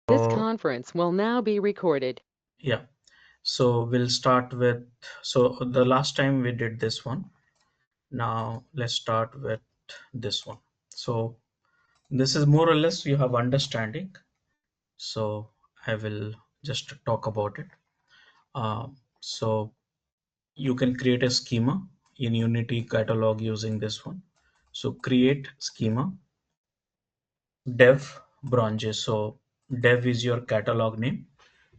This So conference will now be recorded. yeah, so we'll start with, so the last time we did this one. Now let's start with this one. So this is more or less you have understanding. So I will just talk about it. So you can create a schema in Unity catalog using this one. So create schema dev bronze. So dev is your catalog name.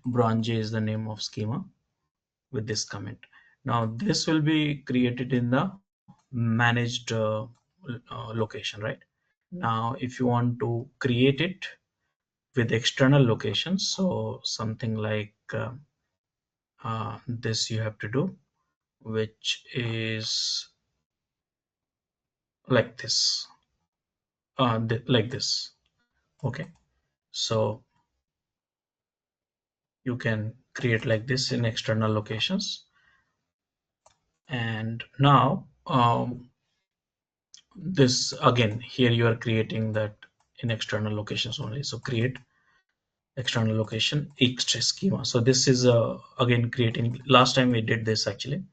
Bronze is the name of schema with this comment. Now this will be created in the managed location, right? Now if you want to create it with external locations, so something like this you have to do, which is like this, like this. Okay, so you can create like this in external locations. And now this again here you are creating that in external locations only. So create external location extra schema. So this is again creating, last time we did this actually.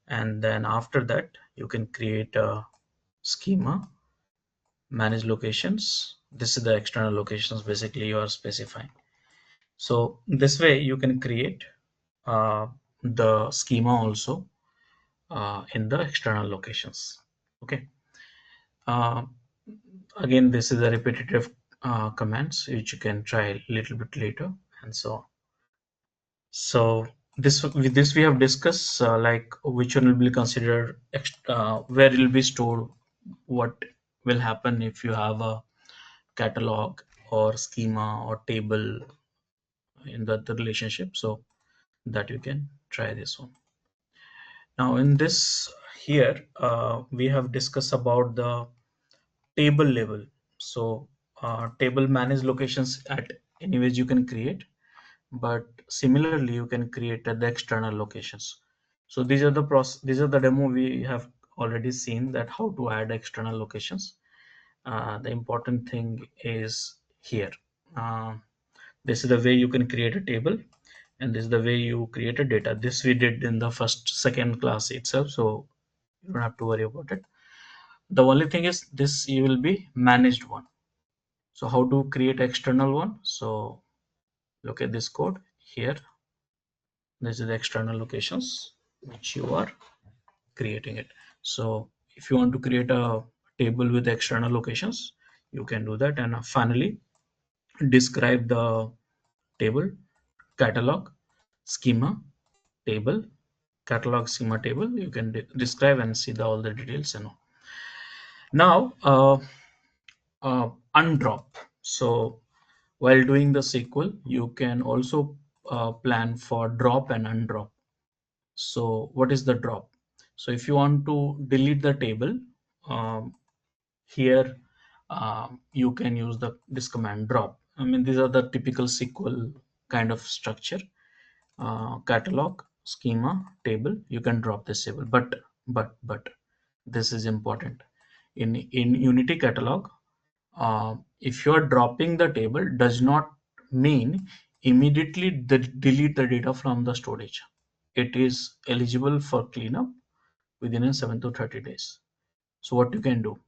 And then after that you can create a schema manage locations. This is the external locations basically you are specifying. So this way you can create uh, the schema also in the external locations. Okay. uh, Again this is a repetitive commands which you can try a little bit later and so on. So this with this we have discussed like which one will be considered where it will be stored, what will happen if you have a catalog or schema or table in the relationship, so that you can try this one. Now in this here we have discussed about the table level. So table manage locations at anyways you can create, but similarly you can create at the external locations. So these are the demo we have already seen, that how to add external locations. The important thing is here. uh, this is the way you can create a table, and this is the way you create a data. This we did in the first second class itself, so you don't have to worry about it. The only thing is this you will be managed one. So how to create external one? So look at this code here. This is the external locations which you are creating it. So if you want to create a table with external locations, you can do that. And finally describe the table catalog schema table catalog schema table. You can describe and see all the details, now undrop. So while doing the SQL you can also plan for drop and undrop. So what is the drop? So if you want to delete the table, um, here you can use this command drop. I mean these are the typical SQL kind of structure. Catalog schema table, you can drop this table, but this is important. In Unity catalog, if you are dropping the table does not mean immediately delete the data from the storage. It is eligible for cleanup within a 7 to 30 days. So what you can do,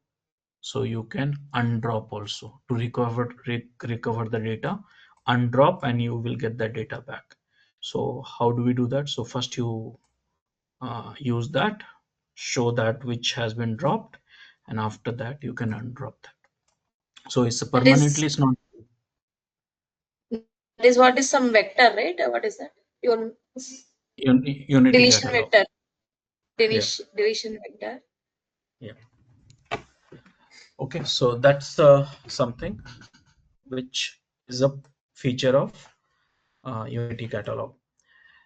so you can undrop also to recover the data. Undrop and you will get the data back. So how do we do that? So first you use that, show that which has been dropped, and after that you can undrop that. So it's That is permanently, it's not that is what is some vector, right? What is that? Your Unity deletion catalog. vector. Yeah, Deletion vector. yeah. Okay, so that's something which is a feature of Unity catalog.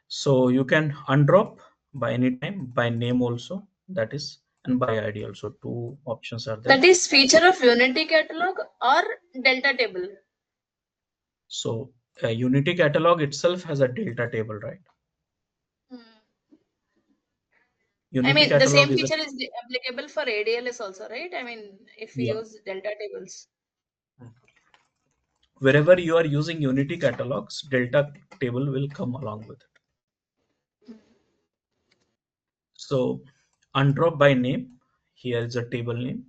So you can undrop by any time, by name also, that is, and by ID also. Two options are there. That is feature of Unity catalog or Delta table. So Unity catalog itself has a delta table, right? Hmm. I Unity mean, the catalog same is a, feature is applicable for ADLS also, right? I mean, if we yeah, use Delta tables. wherever you are using Unity catalogs, Delta table will come along with it. So undrop by name, here is a table name,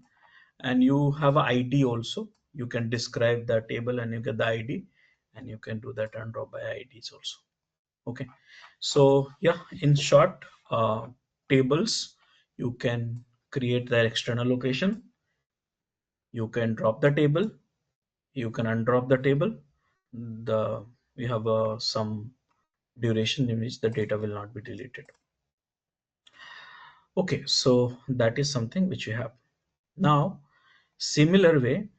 and you have a ID also. You can describe the table and you get the ID, and you can do that undrop by IDs also. Okay, so yeah, in short, tables, you can create their external location, you can drop the table, you can undrop the table. The We have some duration in which the data will not be deleted. Okay, so that is something which you have. Now similar way,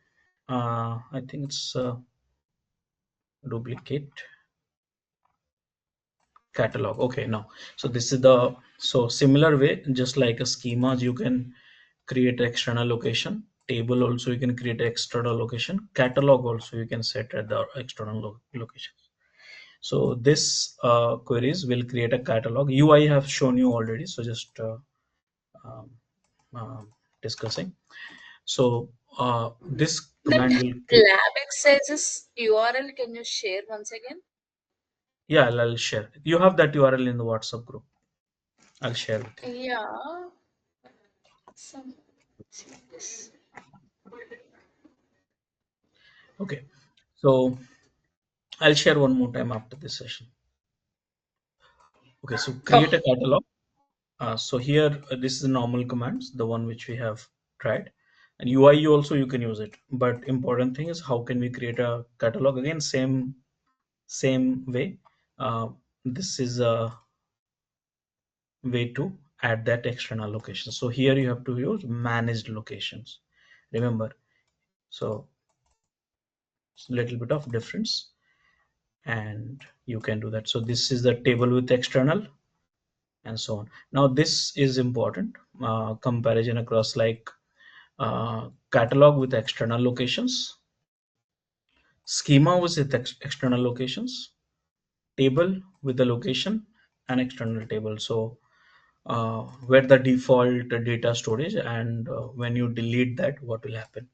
I think it's duplicate catalog. Okay, now so this is the, so similar way, just like a schemas, you can create external location, table also you can create external location, catalog also you can set at the external location. So this queries will create a catalog. UI have shown you already, so just um, um, discussing. So this That command will create. lab exercises URL, can you share once again? Yeah, I'll share. You have that URL in the WhatsApp group. I'll share with you. Yeah. Some see this. Okay, so I'll share one more time after this session. Okay, so create a Oh, catalog. So here, this is the normal commands, the one which we have tried. And UI also you can use it. But important thing is how can we create a catalog? Again, same way. Uh, this is a way to add that external location. So here you have to use managed locations. Remember, so it's a little bit of difference, and you can do that. So this is the table with external and so on. Now this is important, comparison across, like catalog with external locations, schema with external locations, table with the location and external table. So where the default data storage, and when you delete that, what will happen?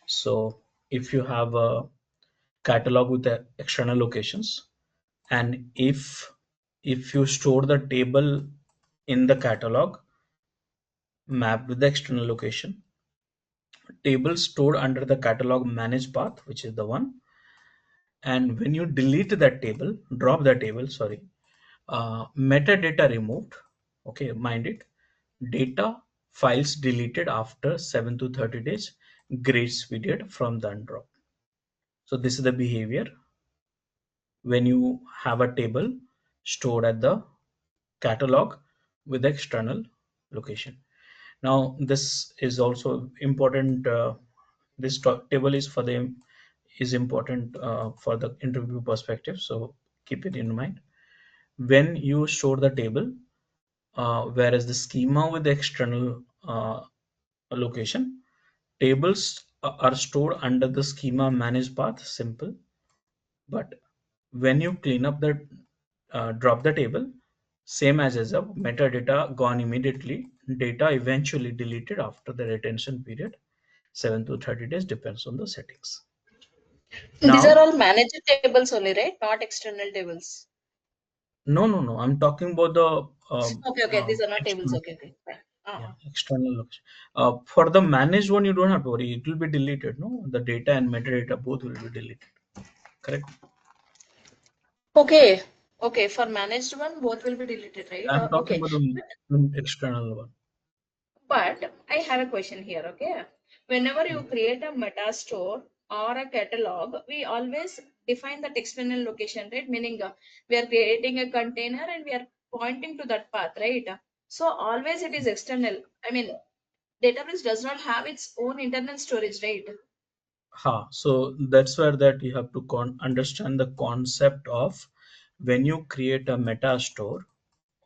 So if you have a catalog with the external locations, and if you store the table in the catalog mapped with the external location, table stored under the catalog manage path, which is the one, and when you delete that table, drop the table, sorry, metadata removed. Okay, mind it, data files deleted after 7 to 30 days grace period from the undrop. So this is the behavior when you have a table stored at the catalog with the external location. Now this is also important. This table is for the is important for the interview perspective, so keep it in mind. When you store the table, whereas the schema with the external location, tables are stored under the schema manage path, simple. But when you clean up the drop the table, same as a metadata gone immediately, data eventually deleted after the retention period, 7 to 30 days, depends on the settings. these are Now, all managed tables only, right? Not external tables. no, I'm talking about the Okay. These are not tables. external, Okay. Fine. yeah, external location. For the managed one, you don't have to worry, it will be deleted. No, the data and metadata both will be deleted. Correct. Okay. Okay. For managed one, both will be deleted, right? I'm talking Okay. about the external one. But I have a question here, okay? Whenever you create a meta store or a catalog, we always define that external location, right? Meaning we are creating a container and we are pointing to that path, right? So always it is external. I mean, Databricks does not have its own internal storage, right? So that's where that you have to understand the concept of when you create a meta store.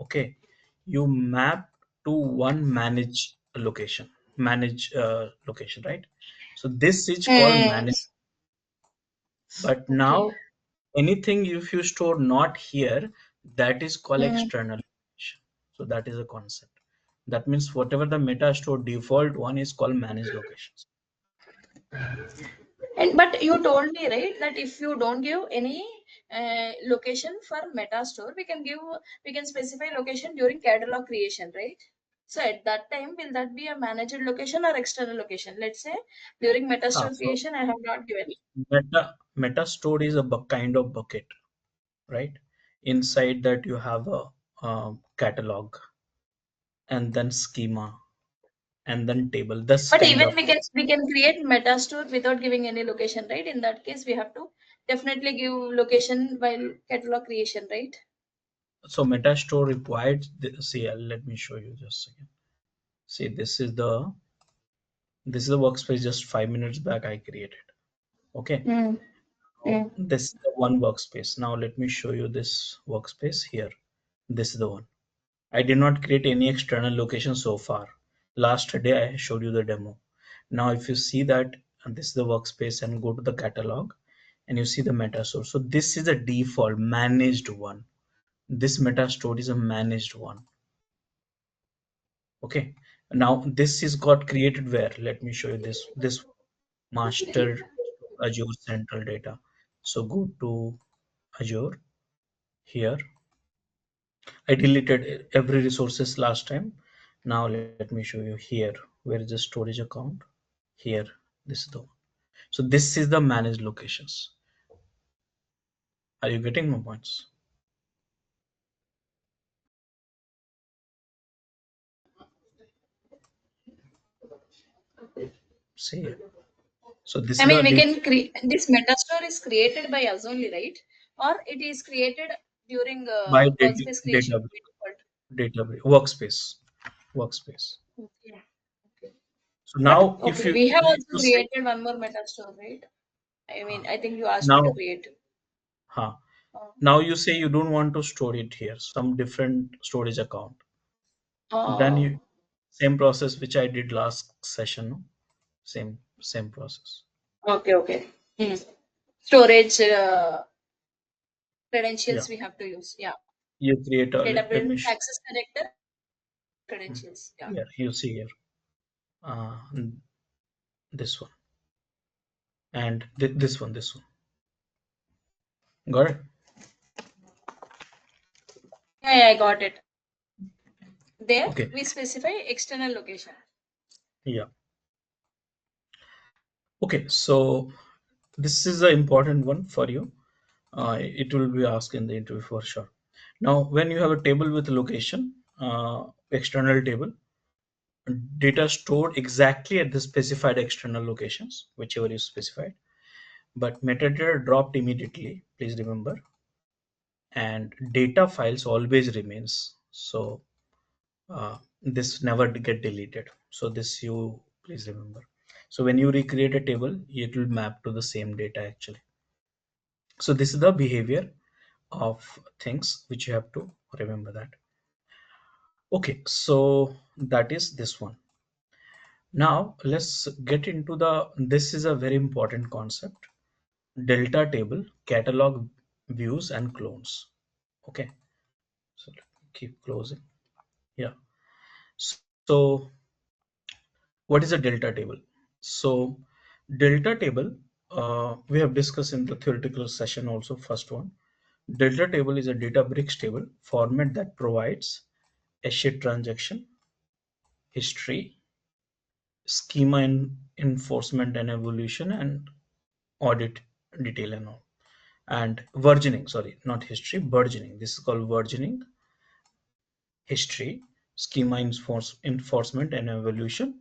Okay, you map to one manage location, right? So this is called Hmm. manage. But Okay. now anything if you store not here, that is called Hmm. external location. So that is a concept. That means whatever the meta store default one is called managed locations. And but you told me, right, that if you don't give any location for meta store, we can specify location during catalog creation, right? So at that time, will that be a managed location or external location? Let's say during meta store So creation, I have not given. meta store is a kind of bucket, right? Inside that you have a catalog and then schema and then table. This But kind even of we can create meta store without giving any location, right? In that case, we have to definitely give location while catalog creation, right? so meta store required. See, let me show you just a second. See, this is the workspace just 5 minutes back I created. Okay, Mm. now Mm. this is the one workspace. Now let me show you this workspace here. This is the one. I did not create any external location so far. Last day I showed you the demo. Now if you see that, and this is the workspace, and go to the catalog and you see the meta store. So this is a default managed one. This meta store is a managed one. Okay. Now this is got created where? Let me show you this master Azure central data. So go to Azure here. I deleted every resources last time. Now let me show you here. Where is the storage account? Here, this is the one. So this is the managed locations. Are you getting my points? See, so this I is the mean, we can create this meta store is created by us only, right? Or it is created during by workspace creation data by default. workspace workspace. Okay. Okay. So But now okay, we have if also you say created one more meta store, right? I mean, I think you asked me to now, create. huh, Uh, now you say you don't want to store it here, some different storage account. Then uh, you same process which I did last session. No? Same process. okay, okay. Hmm. Storage Yeah, credentials we have to use. Yeah. you create a let me Database access connector credentials. Yeah. here you see here uh, this one and this one got it. Yeah, yeah, I got it. There Okay, we specify external location. yeah, okay, so this is an important one for you. It will be asked in the interview for sure. Now when you have a table with location, external table, data stored exactly at the specified external locations whichever you specified, but metadata dropped immediately, please remember, and data files always remains. So this never get deleted. So this you please remember. So when you recreate a table, it will map to the same data actually. So this is the behavior of things which you have to remember that. Okay, so that is this one. Now let's get into this is a very important concept. Delta table, catalog views and clones. Okay, so let me keep closing. Yeah. So what is a delta table? So delta table, we have discussed in the theoretical session also, first one. Delta table is a Databricks table format that provides asset transaction history, schema enforcement and evolution, and audit detail and all. And versioning, sorry, not history, versioning. This is called versioning, history, schema enforcement and evolution,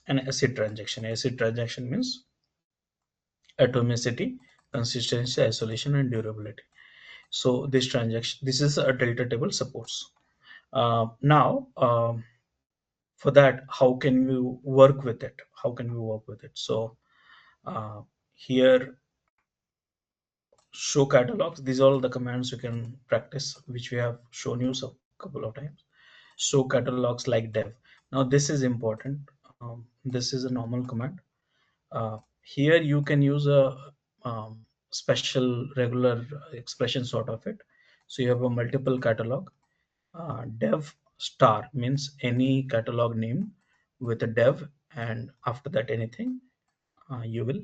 and asset transaction. Asset transaction means atomicity, consistency, isolation, and durability. So this is a delta table supports. Now, for that, how can you work with it? How can we work with it? So uh, here, show catalogs. These are all the commands you can practice, which we have shown you a couple of times. Show catalogs like dev. Now this is important. This is a normal command. Here you can use a special regular expression sort of it. So you have a multiple catalog. Dev star means any catalog name with a dev, and after that anything you will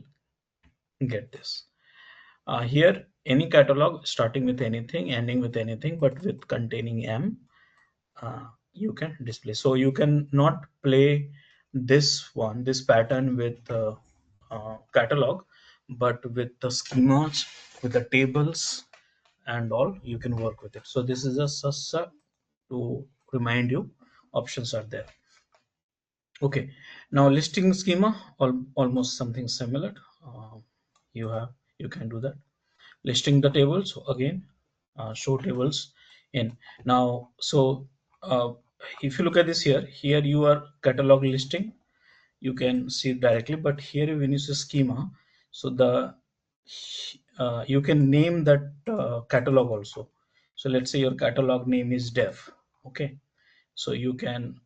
get this. Here, any catalog starting with anything, ending with anything, but with containing M, you can display. So you can not play this pattern with catalog, but with the schemas, with the tables and all, you can work with it. So this is just to remind you, options are there. Okay, now listing schema, almost something similar. uh, you can do that. Listing the tables, so again, show tables in. Now, so uh, if you look at this, here you are catalog listing, you can see it directly, but here when you say schema, so the you can name that catalog also. So let's say your catalog name is dev. Okay, so you can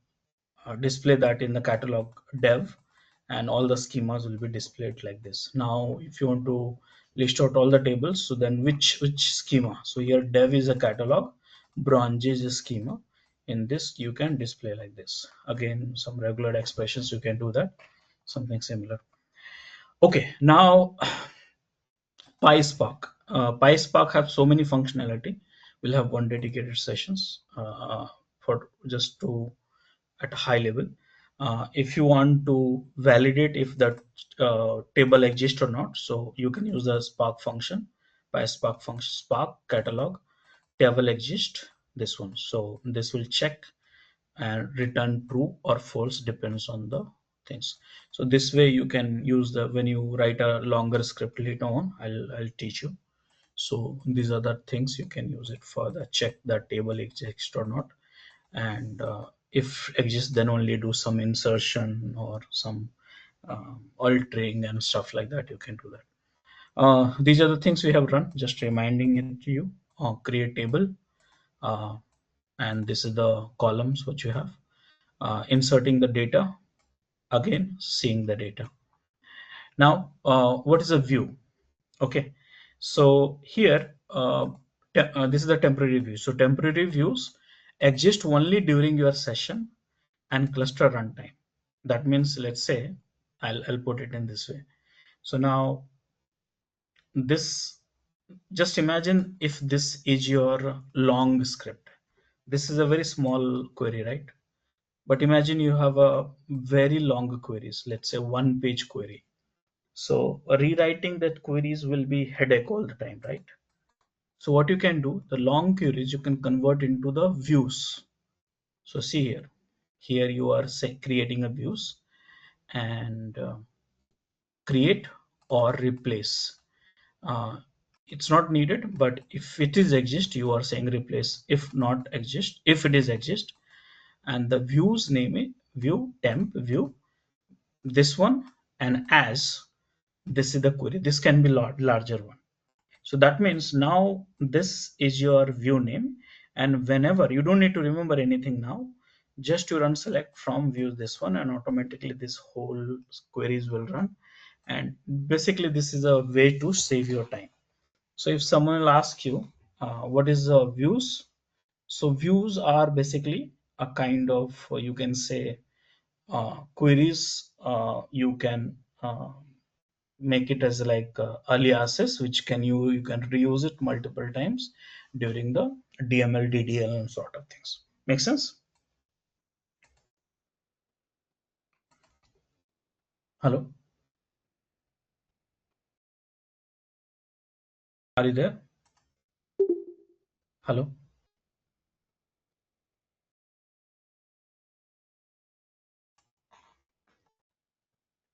display that in the catalog dev, and all the schemas will be displayed like this. Now if you want to list out all the tables, so then which schema, so here dev is a catalog, bronze is a schema. In this you can display like this. Again, some regular expressions, you can do that, something similar. Okay, now PySpark. PySpark have so many functionality. We'll have one dedicated sessions for just to at a high level. If you want to validate if that table exists or not, so you can use the Spark function, PySpark function, Spark catalog table exist. This one, so this will check and return true or false, depends on the things. So this way you can use the, when you write a longer script later on, I'll teach you. So these are the things you can use it for, the check that table exists or not. And if exists, then only do some insertion or some altering and stuff like that, you can do that. These are the things we have run, just reminding it to you. Create table, uh, and this is the columns what you have. Inserting the data, again seeing the data. Now what is a view? Okay, so here this is the temporary view. So temporary views exist only during your session and cluster runtime. That means, let's say, I'll put it in this way. So now this, just imagine if this is your long script. This is a very small query, right? But imagine you have a very long queries, let's say 1 page query. So rewriting that queries will be headache all the time, right? So what you can do, the long queries you can convert into the views. So see here, here you are say, creating a views, and create or replace. Uh, it's not needed, but if it is exist, you are saying replace. If not exist, if it is exist, and the views name it view temp view, this one, and as this is the query. This can be larger one. So that means now this is your view name, and whenever, you don't need to remember anything now, just you run select from views this one, and automatically this whole queries will run. And basically this is a way to save your time. So if someone will ask you what is views, so views are basically a kind of you can say queries. You can make it as like aliases, which you can reuse it multiple times during the DML DDL and sort of things. Make sense? Hello, are you there? Hello.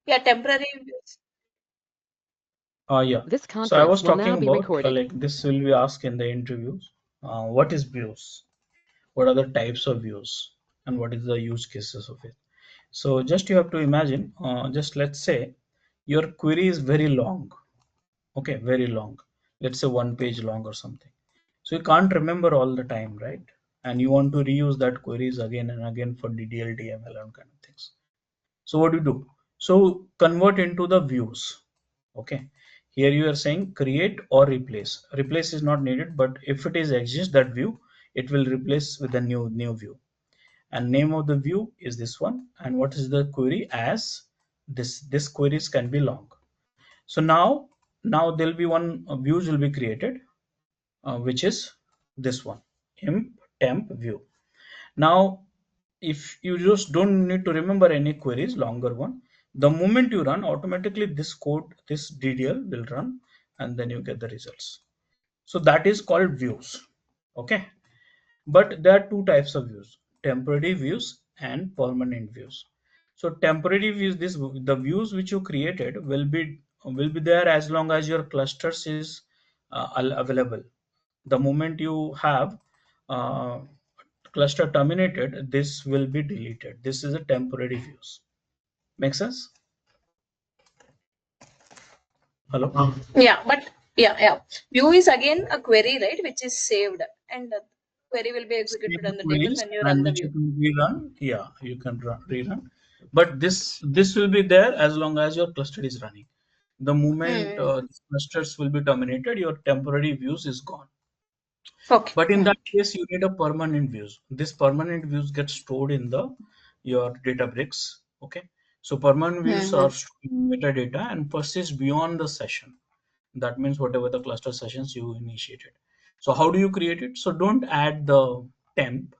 Yeah, temporary views. Yeah, This so I conference was will talking now be about recorded. like this will be asked in the interviews. What is views? What are the types of views, and what is the use cases of it? So just you have to imagine, just let's say your query is very long. Okay, very long, let's say 1 page long or something. So you can't remember all the time, right? And you want to reuse that queries again and again for DDL, DML and kind of things. So what do you do? So convert into the views. Okay, here you are saying create or replace. Replace is not needed, but if it is exists that view, it will replace with a new view. And name of the view is this one, and what is the query? As this queries can be long. So now now there'll be one views will be created, which is this one, imp temp view. Now, if you just don't need to remember any queries, longer one, the moment you run, automatically this code, this DDL will run, and then you get the results. So that is called views. Okay. But there are two types of views: temporary views and permanent views. So temporary views, this the views which you created will be there as long as your clusters is available. The moment you have uh, cluster terminated, this will be deleted. This is a temporary views. Make sense? Hello? Yeah, but yeah. View is again a query, right, which is saved, and the query will be executed Same on the table queries when you run and the which you view. can rerun. Yeah, you can rerun. But this will be there as long as your cluster is running. The moment Mm. these clusters will be terminated, your temporary views is gone. Okay. But in that case, you need a permanent views. This permanent views get stored in the your Databricks. Okay, so permanent views Mm-hmm. are storing metadata and persist beyond the session. That means whatever the cluster sessions you initiated. So how do you create it? So don't add the temp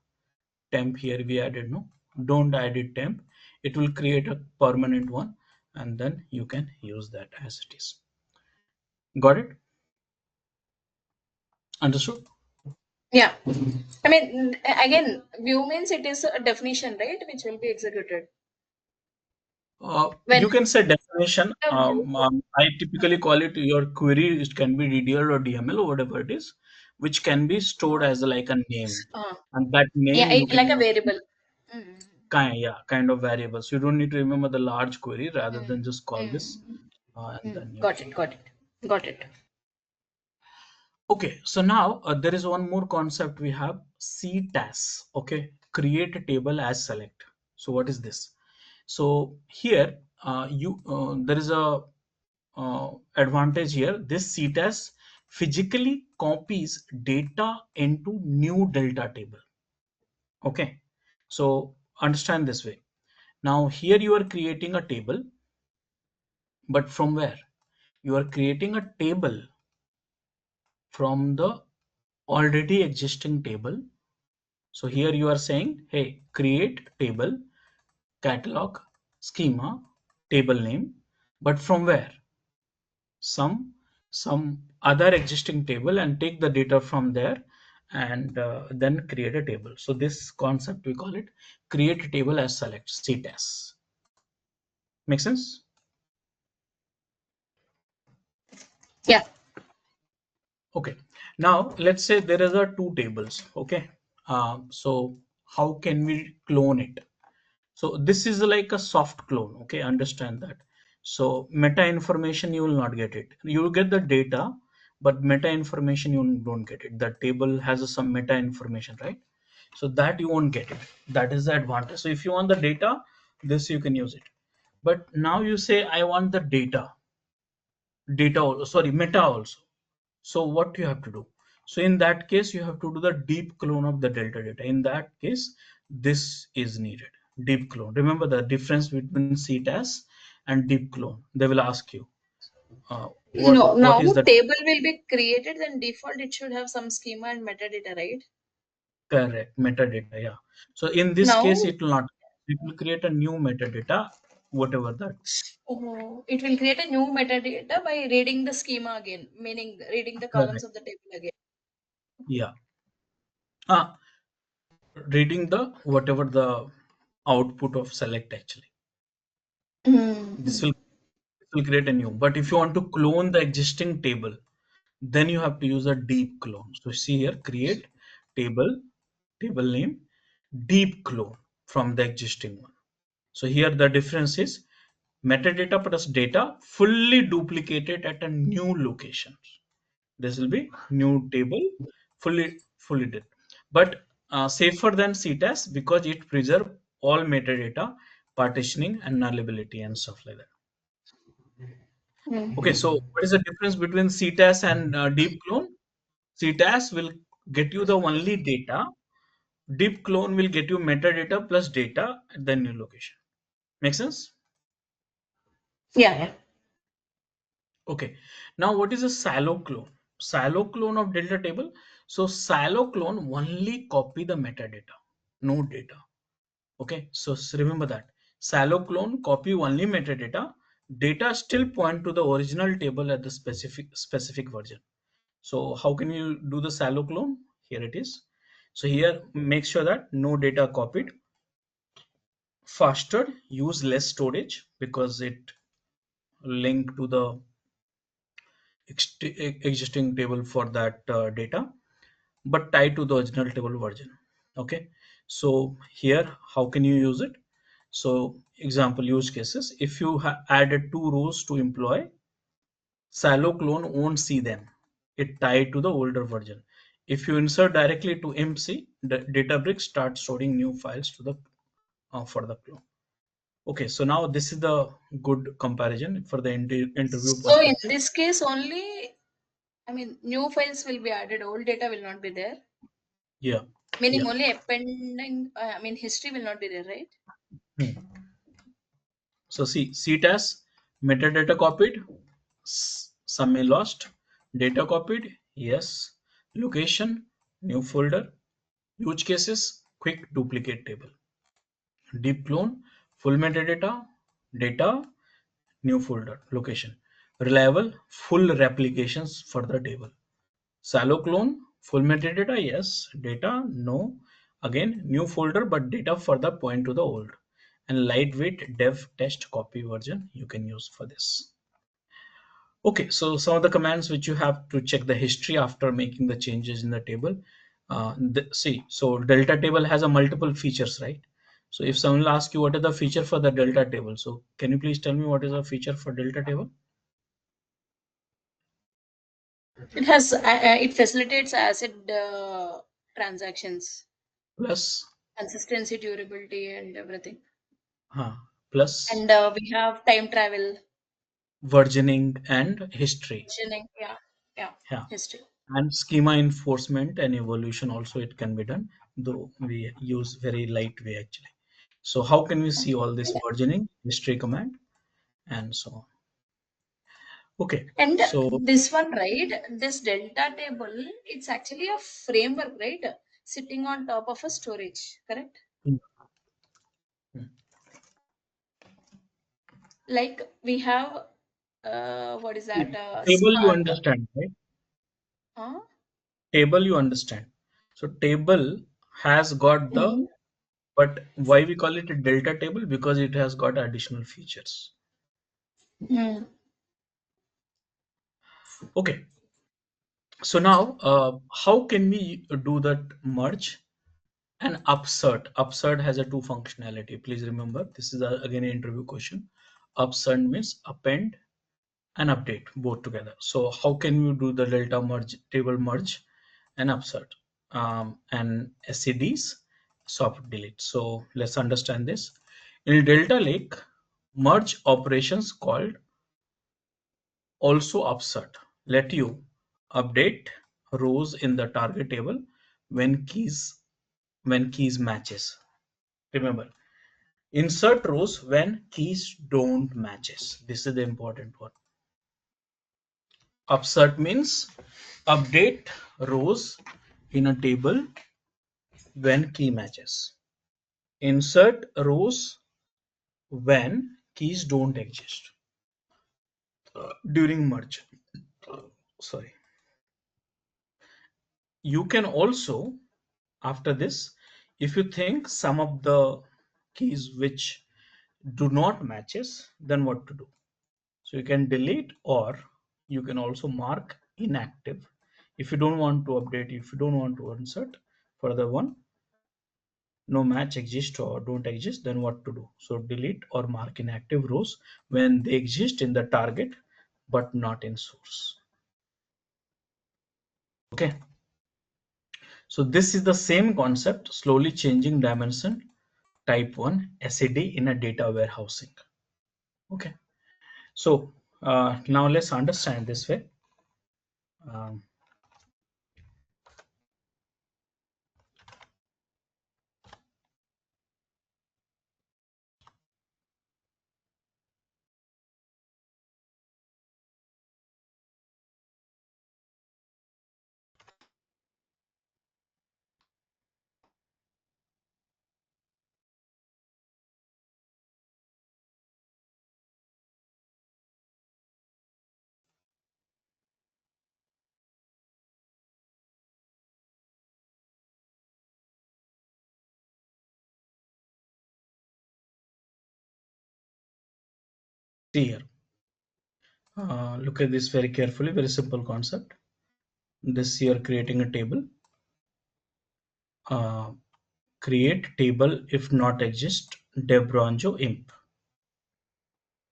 here we added, no, don't add it temp. It will create a permanent one, and then you can use that as it is. Got it? Understood? Yeah. I mean, again, view means it is a definition, right, which will be executed when You can say definition. the view. I typically call it your query. It can be DDL or DML or whatever it is, which can be stored as like a name, Uh, and that yeah, name you can like a use variable. Mm. kind of variables. You don't need to remember the large query, rather Mm. than just call this, Mm. and then you Got can. it. Got it. Got it. Okay, so now there is one more concept we have, CTAS. Okay, create a table as select. So what is this? So here you there is a advantage here. This CTAS physically copies data into new delta table. Okay, so understand this way. Now here you are creating a table, but from where? You are creating a table from the already existing table. So here you are saying, hey, create table, catalog, schema, table name, but from where? Some other existing table, and take the data from there, and then create a table. So this concept we call it create table as select, CTAS. Make sense? Yeah. Okay. Now let's say there is a two tables. Okay. So how can we clone it? So this is like a soft clone. Okay, understand that. So meta information you will not get it. You will get the data, but meta information you don't get it. The table has some meta information, right? So that you won't get it. That is the advantage. So if you want the data, this you can use it. But now you say I want the data also, sorry, meta also. So what you have to do? So in that case, you have to do the deep clone of the delta data. In that case, this is needed. Deep clone. Remember the difference between CTAS and deep clone. They will ask you No, what now is the table will be created, then default it should have some schema and metadata, right? correct metadata. Yeah. So in this Now case, it will not. It will create a new metadata, whatever that. it will create a new metadata by reading the schema again, meaning reading the columns Correct. of the table again. Yeah. Ah, reading the whatever the output of select actually. This Mm-hmm. will create a new. But if you want to clone the existing table, then you have to use a deep clone. So see here, create table, table name, deep clone from the existing one. So here the difference is metadata plus data fully duplicated at a new location. This will be new table, fully did. But safer than CTAS because it preserve all metadata, partitioning and nullability and stuff like that. Okay, Mm-hmm. so what is the difference between CTAS and deep clone? CTAS will get you the only data. Deep clone will get you metadata plus data at the new location. Make sense? Yeah, yeah. Okay. Now what is a shallow clone? Shallow clone of delta table. So shallow clone only copy the metadata, no data. Okay. So remember that. Shallow clone copy only metadata. Data still point to the original table at the specific version. So how can you do the shallow clone? Here it is. So here make sure that no data copied. Faster, use less storage because it link to the existing table for that data, but tied to the original table version. Okay. So here how can you use it? So example use cases, if you added two rows to employee, shallow clone won't see them, it tied to the older version. If you insert directly to MC, the Databricks starts storing new files to the for the clone. Okay, so now this is the good comparison for the interview So in perspective. this case only, I mean, new files will be added, old data will not be there. Yeah. Meaning Yeah. only appending, I mean, history will not be there, right? Hmm. So see, CTAS, metadata copied, some may lost, data copied, yes, location, new folder, use cases, quick duplicate table, deep clone, full metadata, data, new folder, location, reliable, full replications for the table, shallow clone, full metadata, yes, data, no, again, new folder, but data further point to the old, and lightweight dev test copy version you can use for this. Okay, so some of the commands which you have to check the history after making the changes in the table. See, so delta table has a multiple features, right? So if someone will ask you what is the feature for the delta table, so can you please tell me what is the feature for delta table? It has, it facilitates ACID transactions, Plus, consistency, durability, and everything. huh, plus And we have time travel, versioning and history. versioning, yeah, yeah, Yeah, history. and schema enforcement and evolution also it can be done, though we use very light way actually. So how can we see all this versioning, history command, and so on? Okay, And so this one, right? This delta table, it's actually a framework, right? Sitting on top of a storage, correct? mm, mm. Like we have, what is See, that? table you Spark. understand, right? Huh? Table you understand. So table has got the, Mm. but why we call it a delta table? Because it has got additional features. Mm. Okay, so now how can we do that merge and upsert? Upsert has a two functionality. Please remember, this is again an interview question. Upsert means append and update both together. So how can you do the delta merge, table merge and upsert, and SCDs, soft delete? So let's understand this. In Delta Lake, merge operations called also upsert let you update rows in the target table when keys matches. Remember, insert rows when keys don't matches. This is the important one. Upsert means update rows in a table when key matches. Insert rows when keys don't exist during merge. Sorry. You can also, after this, if you think some of the keys which do not matches, then what to do? So you can delete, or you can also mark inactive. If you don't want to update, if you don't want to insert further one, no match exists or don't exist, then what to do? So delete or mark inactive rows when they exist in the target but not in source. Okay, so this is the same concept, slowly changing dimension, type 1 SAD in a data warehousing. Okay, so now let's understand this way. um, See here. Look at this very carefully. Very simple concept. This here creating a table. Create table if not exist debronjo imp.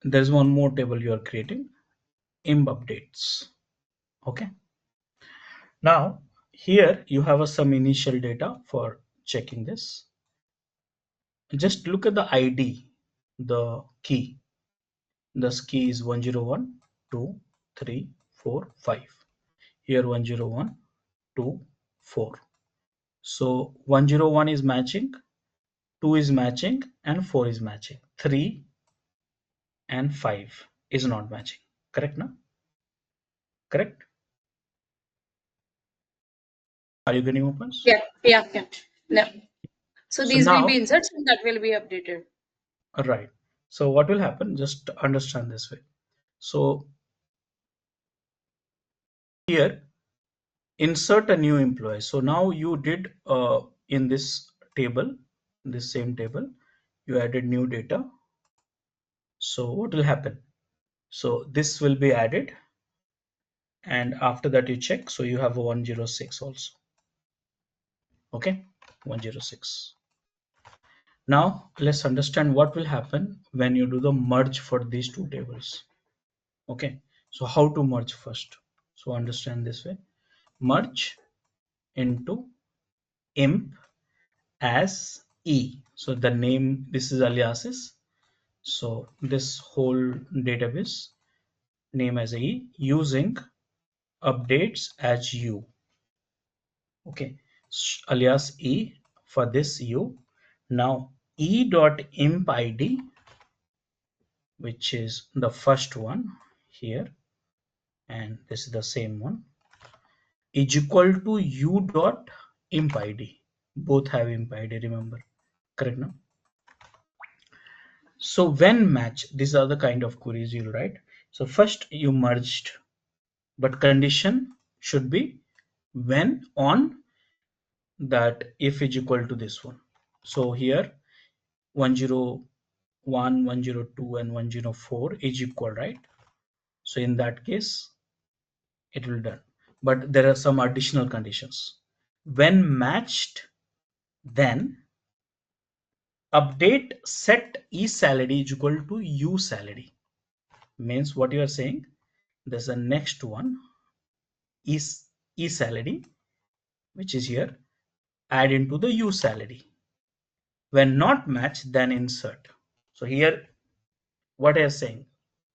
There's one more table you are creating, imp updates. Okay. Now here you have some initial data for checking this. Just look at the ID, the key. This key is 101, 2, 3, 4, 5. Here 101, 2, 4. So 101 is matching, 2 is matching, and 4 is matching. 3 and 5 is not matching. Correct now? Correct? Are you getting opens? Yeah, yeah, yeah. No. So So these will be now, inserts and that will be updated. right. So what will happen? Just understand this way. So here, insert a new employee. So now you did in this table, this same table, you added new data. So what will happen? So this will be added, and after that you check. So you have a 106 also. Okay, 106. Now let's understand what will happen when you do the merge for these two tables. Okay, so how to merge first? So understand this way. Merge into imp as e. So the name, this is aliases. So this whole database name as e using updates as u. Okay, alias e for this u. Now e dot imp id, which is the first one here, and this is the same one, is equal to u dot imp id. Both have imp id, remember. Correct now? So when match, these are the kind of queries you'll write. So first you merged, but condition should be when on that if is equal to this one. So here 101, 102, and 104 is equal, right? So in that case, it will done. But there are some additional conditions. When matched, then update set e salary is equal to u salary. Means what you are saying, there's a next one is e salary, which is here, add into the u salary. When not matched, then insert. So here what I am saying,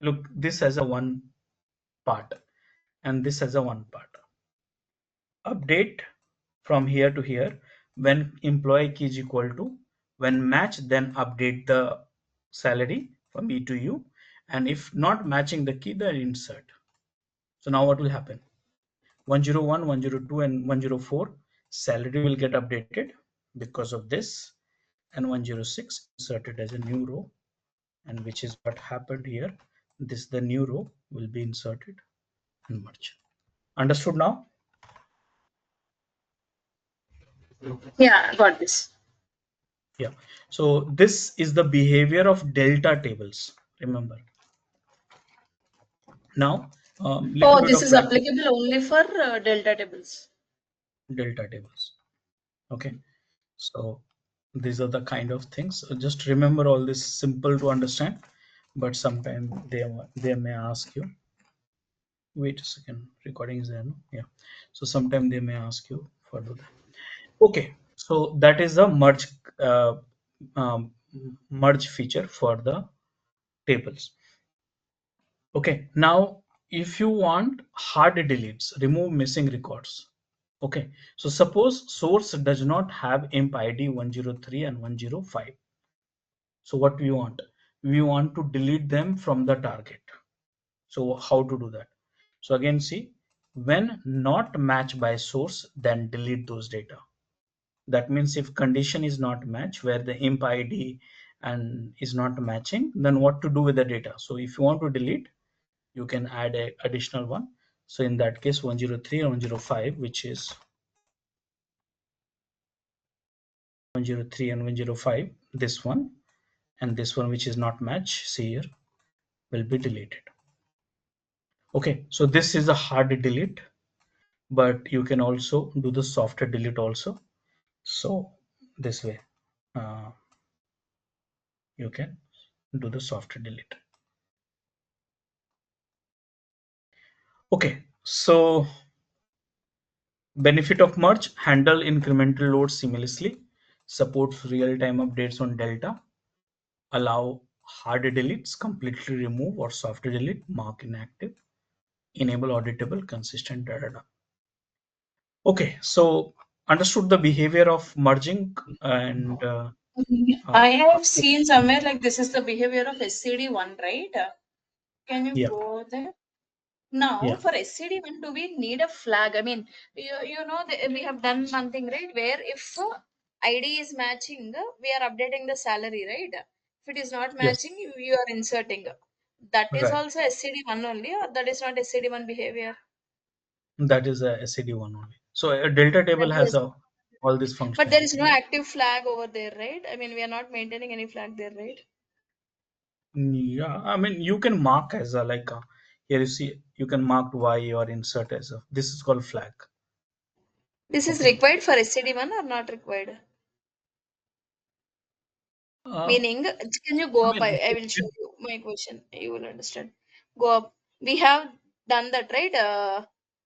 look, this has a one part and this has a one part. Update from here to here when employee key is equal to, when match, then update the salary from e to u, and if not matching the key, then insert. So now what will happen? 101, 102, and 104 salary will get updated because of this, and 106 inserted as a new row, and which is what happened here. This, the new row will be inserted and merged. Understood now? Yeah, got this. Yeah. So this is the behavior of delta tables. Remember. Now, little Oh, bit this of is practice. applicable only for delta tables. Delta tables. Okay. So these are the kind of things. So just remember all this, simple to understand, but sometimes they may ask you. Wait a second. Recording is there, no? Yeah. So sometimes they may ask you for that. Okay. So that is the uh, um, merge feature for the tables. Okay, now if you want hard deletes, remove missing records. Okay, so suppose source does not have imp id 103 and 105. So what we want? We want to delete them from the target. So how to do that? So again, see, when not matched by source, then delete those data. That means if condition is not matched, where the imp id and is not matching, then what to do with the data? So if you want to delete, you can add a additional one. So in that case 103 and 105, which is 103 and 105, this one and this one which is not match, see here, will be deleted. Okay, so this is a hard delete, but you can also do the soft delete also. So this way uh, you can do the soft delete. Okay, so benefit of merge: handle incremental loads seamlessly, supports real-time updates on delta, allow hard deletes, completely remove or soft delete, mark inactive, enable auditable consistent data. Okay, so understood the behavior of merging and uh, I have seen somewhere like this is the behavior of SCD1, right? Can you yeah, go there? Now, yeah, for SCD1, do we need a flag? I mean, we have done one thing, right? Where if ID is matching, we are updating the salary, right? If it is not yes, matching, you are inserting. That is right. also SCD1 only, or that is not SCD1 behavior? That is a SCD1 only. So a delta That table has is, a all this but there is functionality. no active flag over there, right? I mean, we are not maintaining any flag there, right? Yeah, I mean you can mark as a like a, here you see you can mark Y or insert as a, this is called flag. This is Okay. required for SCD1 or not required? Uh, Meaning, can you go I up? mean I will show you my question. You will understand. Go up. We have done that, right?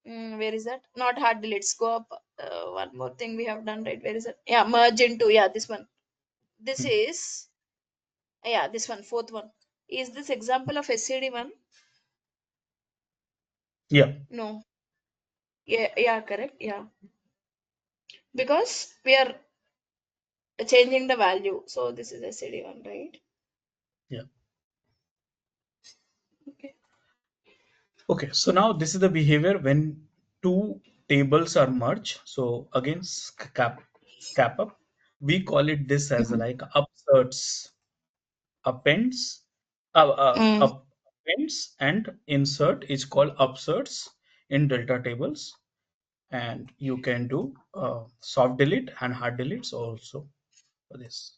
Where is that? Not hard deletes. Go up. One more thing we have done, right? Where is it? Yeah, merge into. Yeah, this one. This hmm, is. Yeah, this one. Fourth one. Is this example of SCD1? yeah, No. Yeah, yeah, correct. Yeah. Because we are changing the value. So this is SCD1, right? yeah. Okay. Okay, so now this is the behavior when two tables are merged. So again, cap up. We call it this as like upserts, appends, Mm. appends and insert is called upserts in delta tables. And you can do soft delete and hard deletes also for this.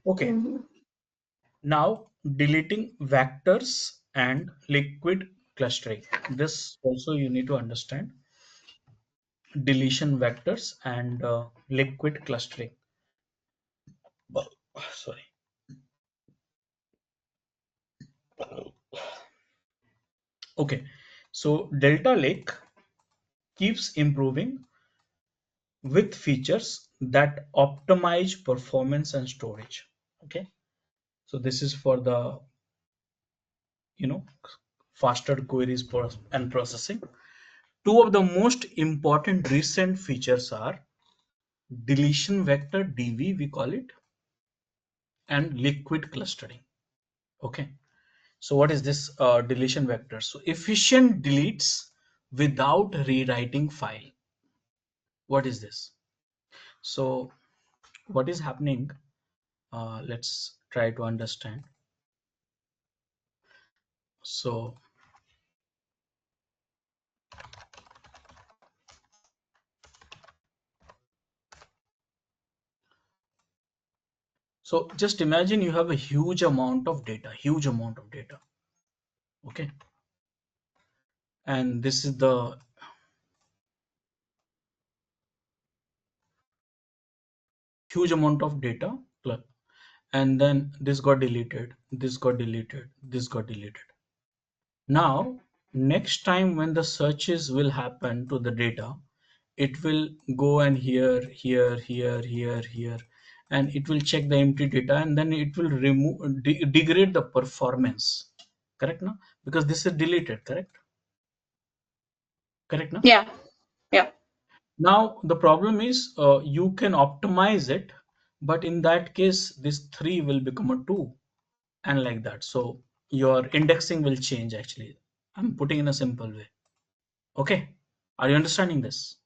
Okay, Mhm. now deleting vectors and liquid clustering. This also you need to understand deletion vectors and liquid clustering. Oh, sorry. Okay, so Delta Lake keeps improving with features that optimize performance and storage. Okay, so this is for the you know faster queries and processing. Two of the most important recent features are deletion vector DV, we call it, and liquid clustering. Okay, so what is this deletion vector? So efficient deletes without rewriting file. What is this? So what is happening? Let's try to understand. So so just imagine you have a huge amount of data, huge amount of data. Okay, and this is the huge amount of data, and then this got deleted, this got deleted, this got deleted. Now next time when the searches will happen to the data, it will go and here, and it will check the empty data, and then it will remove degrade the performance. Correct now? Because this is deleted, correct now? Yeah. Yeah. Now the problem is you can optimize it, but in that case this 3 will become a 2 and like that. So your indexing will change actually. I'm putting in a simple way. Okay, are you understanding this?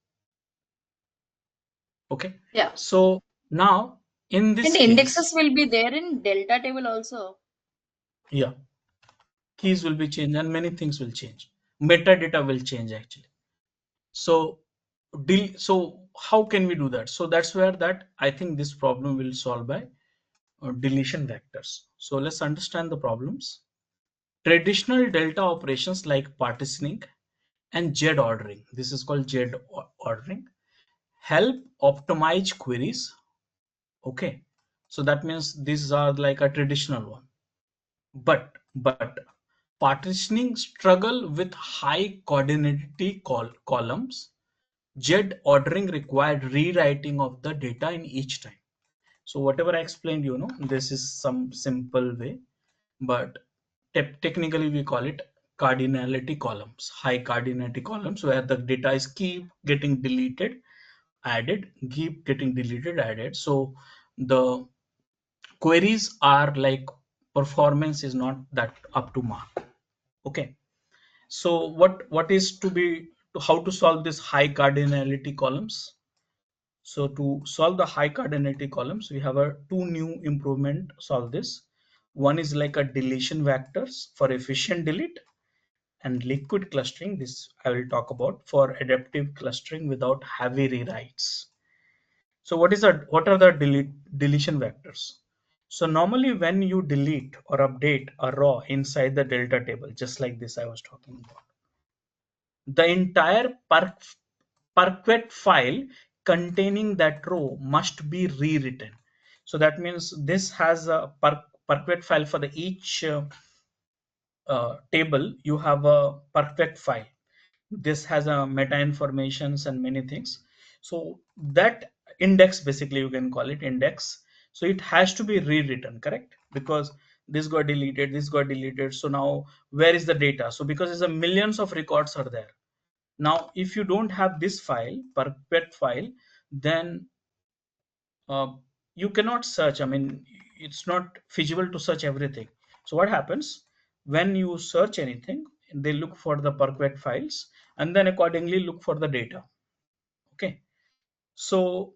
Okay, Yeah. so now in And this indexes case, will be there in delta table also. yeah, keys will be changed and many things will change. Metadata will change actually. So so how can we do that? So that's where that I think this problem will solve by deletion vectors. So let's understand the problems. Traditional delta operations like partitioning and Z ordering, this is called ordering, help optimize queries. Okay, so that means these are like a traditional one. But partitioning struggle with high coordinated columns. Z ordering required rewriting of the data in each time. So whatever I explained, this is some simple way, but technically we call it cardinality columns, high cardinality columns, where the data is keep getting deleted, added, keep getting deleted, added. So the queries are like performance is not that up to mark. Okay. So what is to be, how to solve this high cardinality columns? So to solve the high cardinality columns, we have a two new improvement solve this. One is like a deletion vectors for efficient delete, and liquid clustering. This I will talk about for adaptive clustering without heavy rewrites. So what are the deletion vectors? So normally when you delete or update a raw inside the delta table, just like this I was talking about, the entire Parquet file containing that row must be rewritten. So that means this has a Parquet file for the each table. You have a Parquet file. This has a meta informations and many things. So that index, basically you can call it index. So it has to be rewritten, correct? Because this got deleted, this got deleted. So now where is the data? So because there's a millions of records are there. Now, if you don't have this file, Perpet file, then uh, you cannot search. I mean, it's not feasible to search everything. So what happens when you search anything? They look for the Perpet files and then accordingly look for the data. Okay. So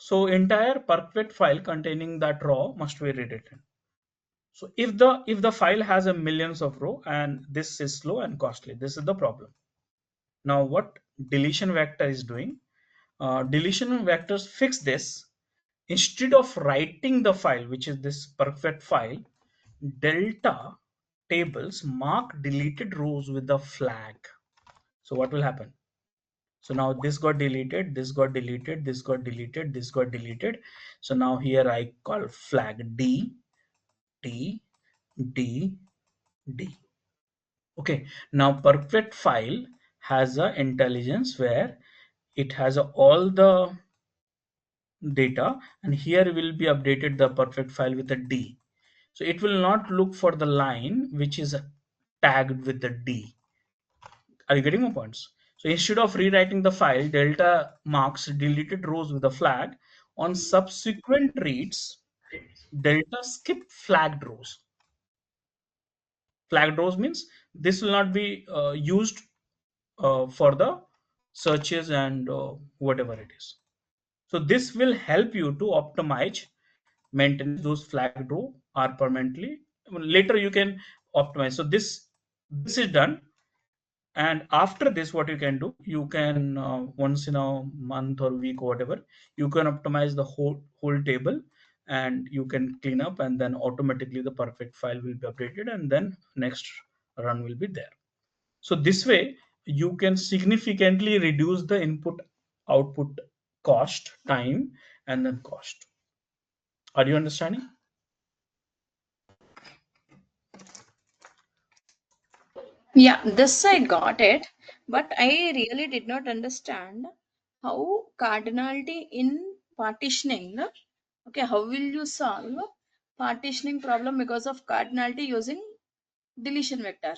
entire Perpet file containing that raw must be rewritten. So if the file has a millions of row and this is slow and costly, this is the problem. Now what deletion vector is doing? Deletion vectors fix this. Instead of writing the file, which is this perfect file, delta tables mark deleted rows with a flag. So what will happen? So now this got deleted, this got deleted, this got deleted, this got deleted. So now here I call flag D, D, D, D. Okay, now perfect file has a intelligence where it has all the data, and here will be updated the perfect file with a D. So it will not look for the line which is tagged with the D. Are you getting my points? So instead of rewriting the file, delta marks deleted rows with a flag. On subsequent reads, delta skip flagged rows. Flagged rows means this will not be used for the searches and whatever it is. So this will help you to optimize maintenance. Those flagged row are permanently, later you can optimize. So this is done, and after this what you can do, you can once in a month or week or whatever, you can optimize the whole table, and you can clean up, and then automatically the perfect file will be updated, and then next run will be there. So this way you can significantly reduce the input output cost, time, and then cost. Are you understanding? Yeah, this I got it, but I really did not understand how cardinality in partitioning. Okay, how will you solve partitioning problem because of cardinality using deletion vector?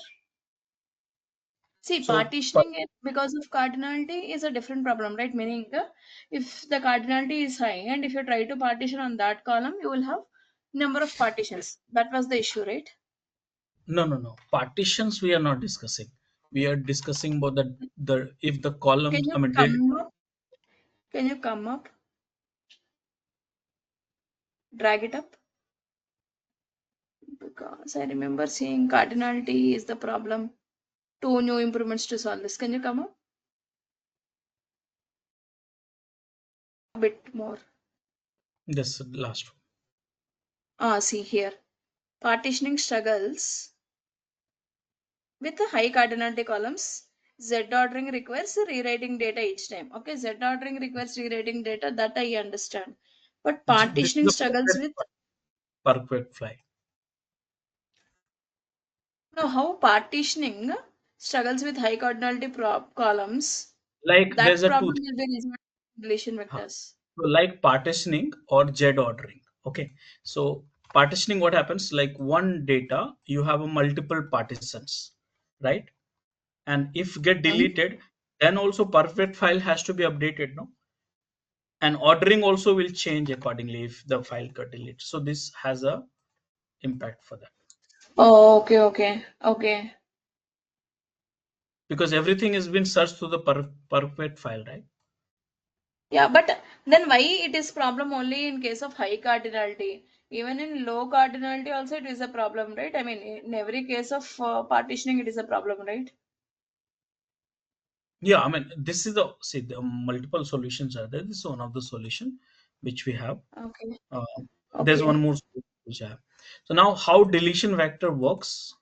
See, So partitioning it because of cardinality is a different problem, right? Meaning, if the cardinality is high and if you try to partition on that column, you will have number of partitions. That was the issue, right? no. Partitions we are not discussing. We are discussing about the if the Can columns. I you mean, come up? Can you come up? Drag it up? Because I remember seeing cardinality is the problem. Two new improvements to solve this. Can you come up a bit more? this last one. Ah, see here. Partitioning struggles with the high cardinality columns, Z ordering requires rewriting data each time. Okay, Z ordering requires rewriting data, that I understand. But This is partitioning the struggles with, perfect fly. no, how partitioning struggles with high cardinality columns, Like there's that a two problem will be resolved with deletion Huh. vectors. So like partitioning or Z ordering. Okay. So partitioning, what happens? Like one data, you have a multiple partisans, right? And if get Hmm? deleted, then also perfect file has to be updated, no? And ordering also will change accordingly if the file got deleted. So this has a impact for that Oh, okay, okay, okay. because everything has been searched through the perfect file, right? Yeah, but then why it is problem only in case of high cardinality? Even in low cardinality also it is a problem, right? I mean, in every case of partitioning it is a problem, right? Yeah, I mean, this is the see the multiple solutions are there. This is one of the solution which we have. Okay, Uh, there's one okay. more which I have. So now how deletion vector works,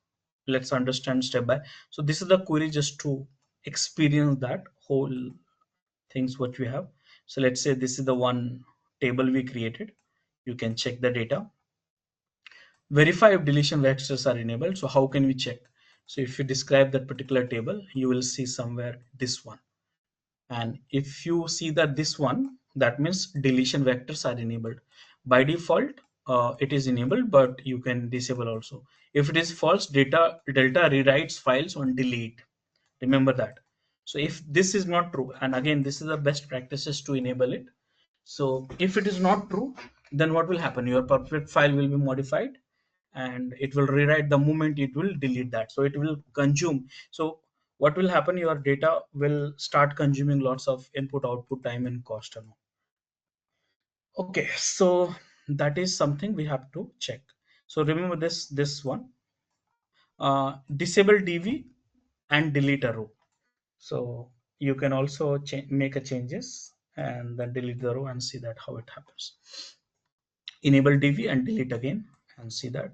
let's understand step by. So this is the query just to experience that whole things what we have. So let's say this is the one table we created. You can check the data. Verify if deletion vectors are enabled. So how can we check? So if you describe that particular table, you will see somewhere this one. And if you see that this one, that means deletion vectors are enabled by default. It is enabled, but you can disable also. If it is false, delta rewrites files on delete. Remember that. So if this is not true, and again this is the best practices to enable it. So if it is not true, then what will happen? Your perfect file will be modified and it will rewrite the moment it will delete that. So it will consume. So what will happen? Your data will start consuming lots of input, output, time, and cost. Okay, so that is something we have to check. So remember this one. Disable DV and delete a row. So you can also make a changes and then delete the row and see that how it happens. Enable DV and delete again and see that.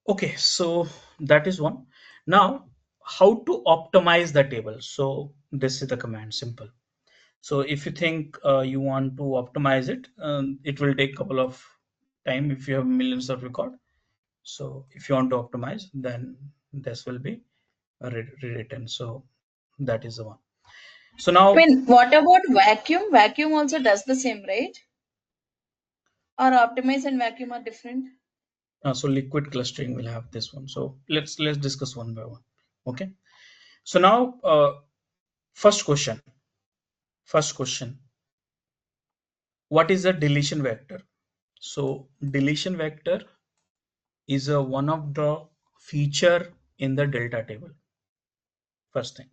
Okay, so that is one. Now, how to optimize the table? So this is the command, simple. So if you think you want to optimize it, it will take a couple of time if you have millions of record. So if you want to optimize, then this will be rewritten. So that is the one. So I now, mean, what about vacuum? Vacuum also does the same, right? Or optimize and vacuum are different? so liquid clustering will have this one. So let's discuss one by one. Okay. So now, first question. First question. What is a deletion vector? So deletion vector is a one of the feature in the delta table. First thing.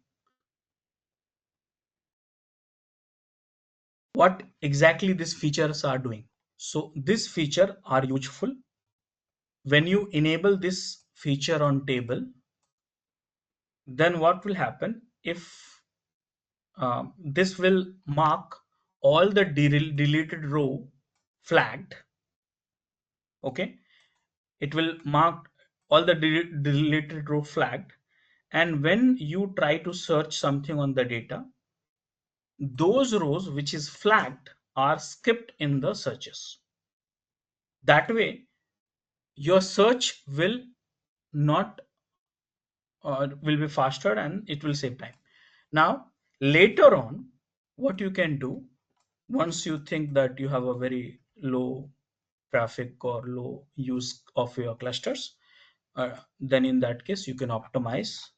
What exactly these features are doing? So this feature are useful when you enable this feature on table. Then what will happen if this will mark all the deleted row flagged? Okay, it will mark all the deleted row flagged, and when you try to search something on the data, those rows which is flagged are skipped in the searches. That way your search not will be faster and it will save time. Now later on, what you can do, once you think that you have a very low traffic or low use of your clusters, then in that case you can optimize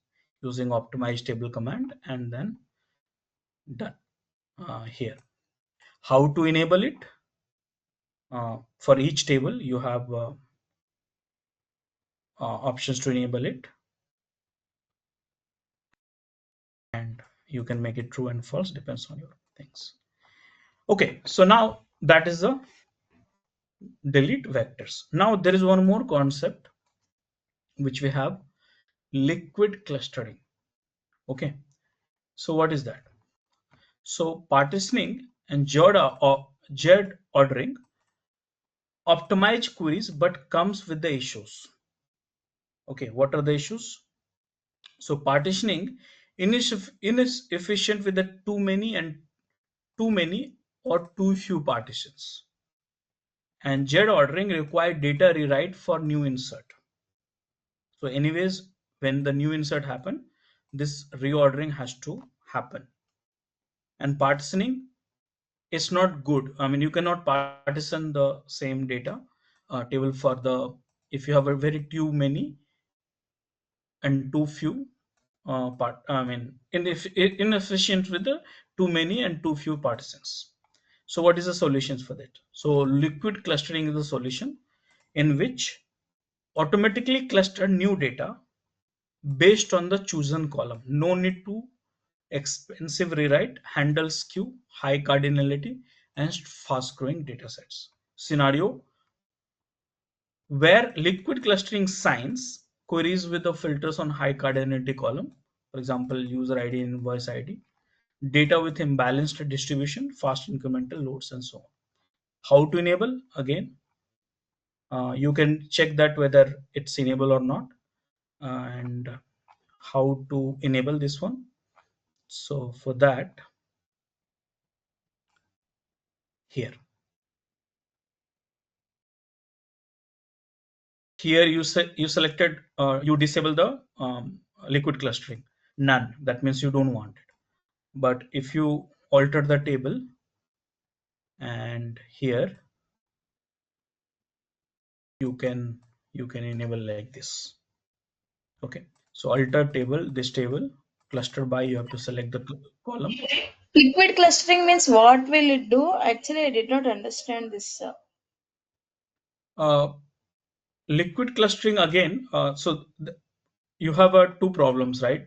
using optimize table command and then done. Here how to enable it. For each table you have options to enable it, and you can make it true and false, depends on your things. Okay, so now that is the delete vectors. Now there is one more concept which we have, liquid clustering. Okay, so what is that? So partitioning and Z ordering optimize queries but comes with the issues. Okay, what are the issues? So partitioning inefficient with the too many or too few partitions. And Z ordering required data rewrite for new insert. So anyways, when the new insert happen, this reordering has to happen. And partitioning is not good. I mean, you cannot partition the same data table for the if you have a very too many and too few I mean, inefficient with the too many and too few partisans. So what is the solutions for that? So liquid clustering is the solution in which automatically cluster new data based on the chosen column. No need to expensive rewrite, handles skew, high cardinality, and fast growing data sets. Scenario where liquid clustering signs queries with the filters on high cardinality column, for example, user ID and invoice ID, data with imbalanced distribution, fast incremental loads, and so on. How to enable? Again, you can check that whether it's enable or not, and how to enable this one. So for that, here you selected you disable the liquid clustering, none. That means you don't want it. But if you alter the table and here you can enable like this. Okay, so alter table, this table cluster by, you have to select the column. Liquid clustering means what will it do? Actually, I did not understand this. uh, Liquid clustering again, you have two problems, right?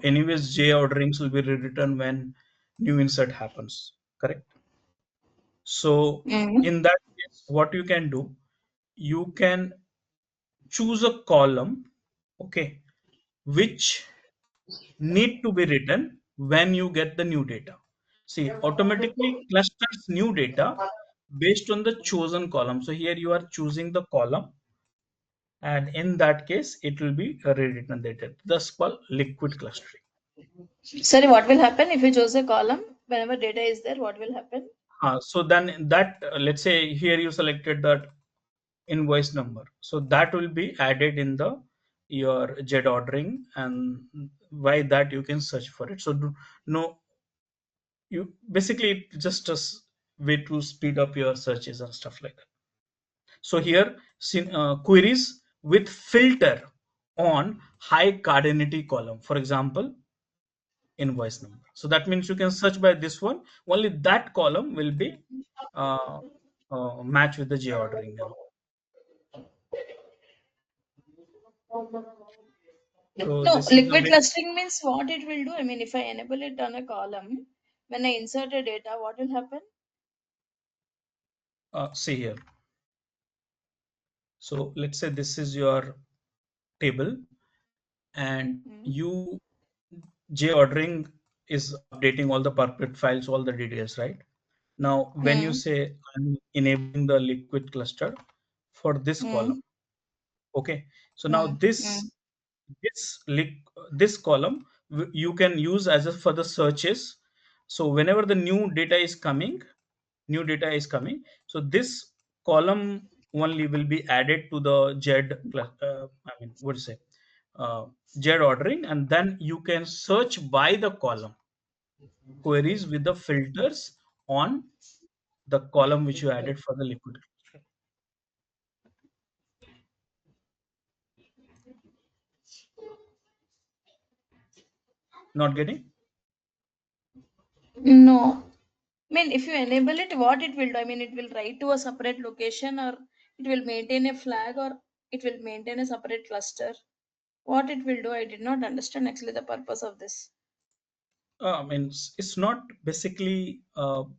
Anyways, j orderings will be rewritten when new insert happens, correct? So Mm. in that case, what you can do, you can choose a column, okay, which need to be written when you get the new data. See, automatically clusters new data based on the chosen column. So here you are choosing the column, and in that case, it will be a rewritten data. That's called liquid clustering. Sorry, what will happen if you choose a column? Whenever data is there, what will happen? So then that let's say here you selected that invoice number, so that will be added in the your jet ordering, and by that you can search for it. So no, you basically just way to speed up your searches and stuff like that. So here queries with filter on high cardinality column, for example, invoice number. So that means you can search by this one, only that column will be uh, match with the j ordering and all. So No, this is the liquid way. clustering means what it will do. I mean, if I enable it on a column, when I insert a data, what will happen? See here, so let's say this is your table, and Mm. you j ordering is updating all the perpet files, all the details, right? Now when you Mm. say I'm enabling the liquid cluster for this column, Mm. okay, so now Mm. Mm. this this column you can use as a for the searches. So whenever the new data is coming, so this column only will be added to the I mean, what to say, uh, z ordering, and then you can search by the column queries with the filters on the column which you added for the liquid. Not getting? No. I mean, if you enable it, what it will do? I mean, it will write to a separate location, or it will maintain a flag, or it will maintain a separate cluster. What it will do, I did not understand actually the purpose of this. I mean, it's not basically um,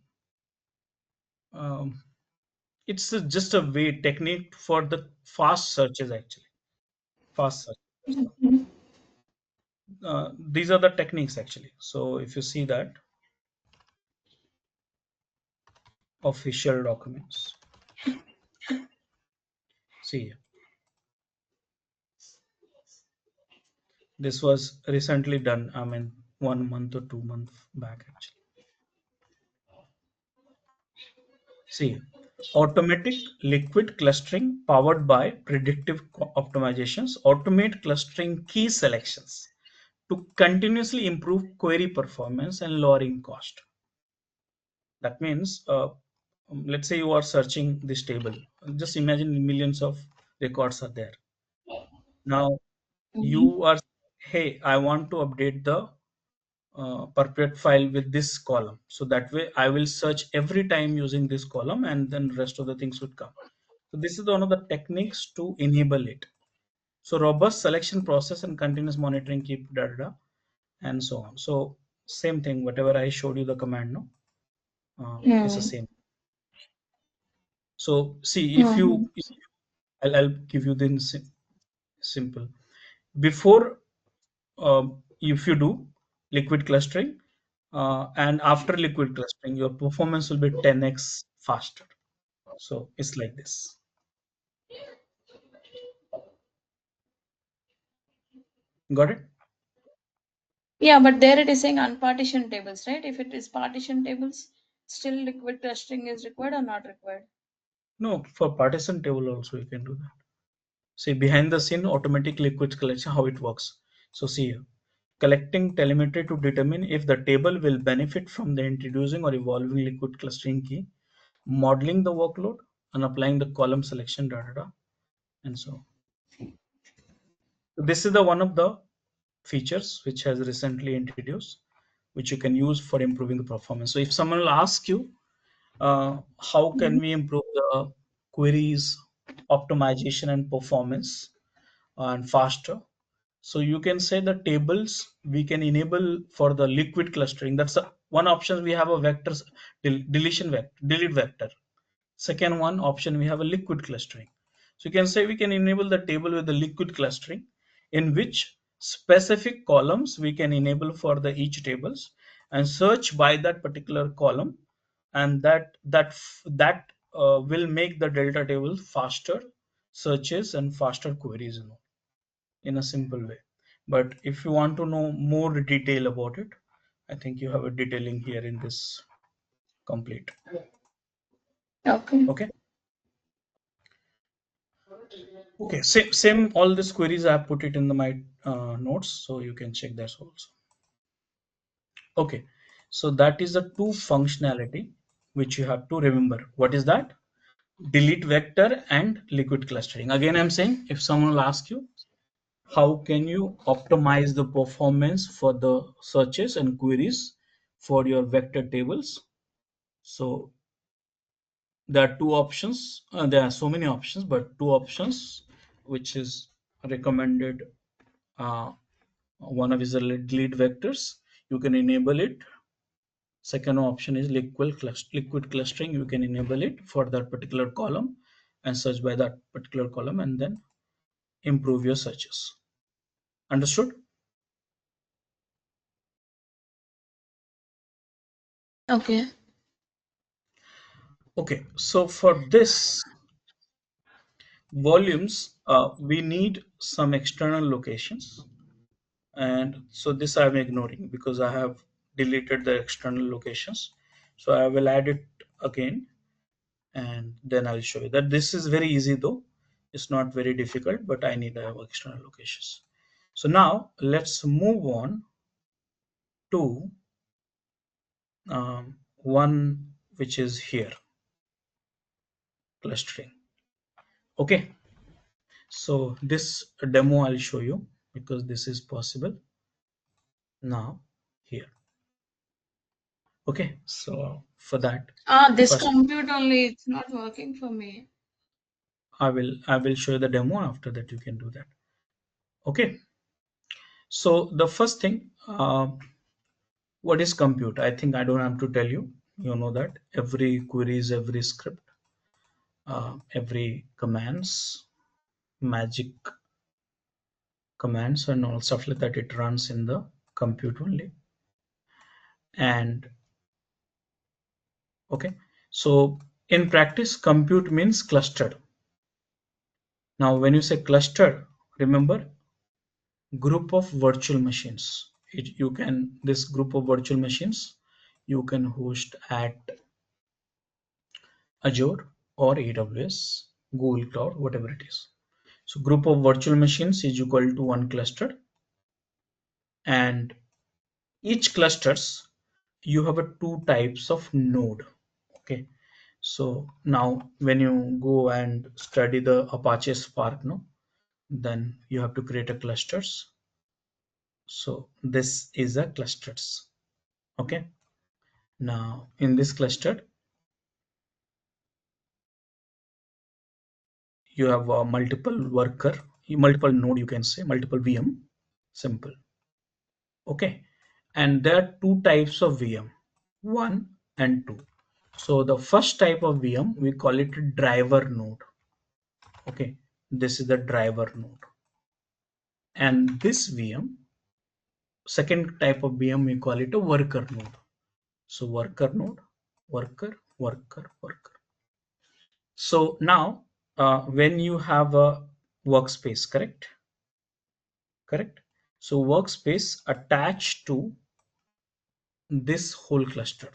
it's just a way technique for the fast searches actually. Fast search. These are the techniques actually. So if you see that official documents, see, This was recently done, I mean 1 month or 2 months back actually. See, automatic liquid clustering powered by predictive optimizations automate clustering key selections to continuously improve query performance and lowering cost. That means, let's say you are searching this table. Just imagine millions of records are there. Now Mhm. you are, hey, I want to update the perpetuate file with this column. So that way I will search every time using this column and then rest of the things would come. So this is one of the techniques to enable it. So robust selection process and continuous monitoring keep data and so on. So same thing, whatever I showed you the command, no, it's the Hmm. same. So see, Mhm. I'll give you the simple. Before, if you do liquid clustering, and after liquid clustering, your performance will be 10x faster. So it's like this. Got it? Yeah, but there it is saying unpartitioned tables, right? If it is partition tables, still liquid clustering is required or not required? No, for partition table also you can do that. See, behind the scene automatic liquid collection, how it works. So see here, collecting telemetry to determine if the table will benefit from the introducing or evolving liquid clustering key, modeling the workload, and applying the column selection data, and so on. So this is the one of the features which has recently introduced, which you can use for improving the performance. So if someone will ask you, how can Mhm. we improve the queries optimization and performance and faster? So you can say the tables we can enable for the liquid clustering. That's the one option. We have a vectors deletion vector, delete vector. Second one option, we have a liquid clustering. So you can say we can enable the table with the liquid clustering, in which specific columns we can enable for the each tables and search by that particular column, and that will make the delta table faster searches and faster queries, in a simple way. But if you want to know more detail about it, I think you have a detailing here in this complete. Okay. Okay. Okay, same all these queries I have put it in my notes, so you can check that also. Okay, so that is the two functionality which you have to remember. What is that? Delete vector and liquid clustering. Again, I'm saying if someone will ask you, how can you optimize the performance for the searches and queries for your vector tables? So there are two options. There are so many options, but two options which is recommended. Uh, One of is the lead vectors. You can enable it. Second option is liquid clustering. You can enable it for that particular column and search by that particular column and then improve your searches. Understood? Okay. Okay. So for this volumes, we need some external locations. And so this I'm ignoring because I have deleted the external locations. So I will add it again, and then I'll show you that. This is very easy though. It's not very difficult, but I need external locations. So now let's move on to one which is here, clustering. Okay, so this demo I'll show you because this is possible now here. Okay, so for that, Ah, this first compute only, it's not working for me. I will show you the demo. After that, you can do that. Okay, so the first thing, what is compute? I think I don't have to tell you. You know that every queries, every script, every commands, magic commands, and all stuff like that. It runs in the compute only. And okay, so in practice, compute means clustered. Now, when you say clustered, remember group of virtual machines. This group of virtual machines you can host at Azure or AWS, Google Cloud, whatever it is. So group of virtual machines is equal to one cluster, and each clusters you have a two types of node. Okay, so now when you go and study the Apache Spark, no, then you have to create a clusters. So this is a clusters. Okay, now in this cluster you have a multiple node, you can say multiple VM, simple. Okay, and there are two types of VM, one and two. So the first type of VM we call it driver node. Okay, this is the driver node, and this VM, second type of VM, we call it a worker node. So worker node, worker. So now when you have a workspace, correct, so workspace attached to this whole cluster,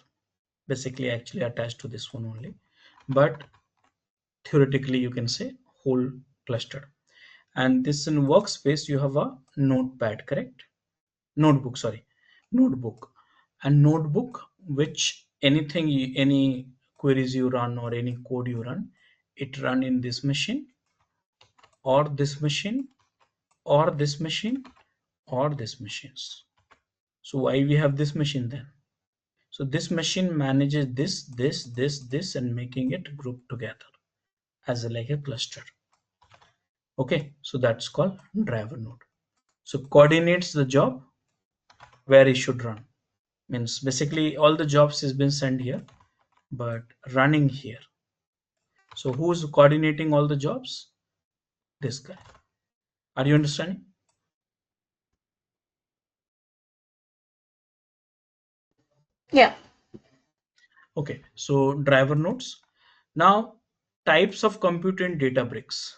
basically actually attached to this one only, but theoretically you can say whole cluster. And this in workspace you have a notepad, correct, notebook, sorry, notebook, and notebook which any queries you run or any code you run, it run in this machine or this machine or this machine or this machines. So why we have this machine then? So this machine manages this and making it group together as like a cluster. Okay, so that's called driver node. So coordinates the job where it should run. Means basically all the jobs has been sent here, but running here. So who's coordinating all the jobs? This guy. Are you understanding? Yeah. Okay, so driver nodes. Now types of compute in Databricks.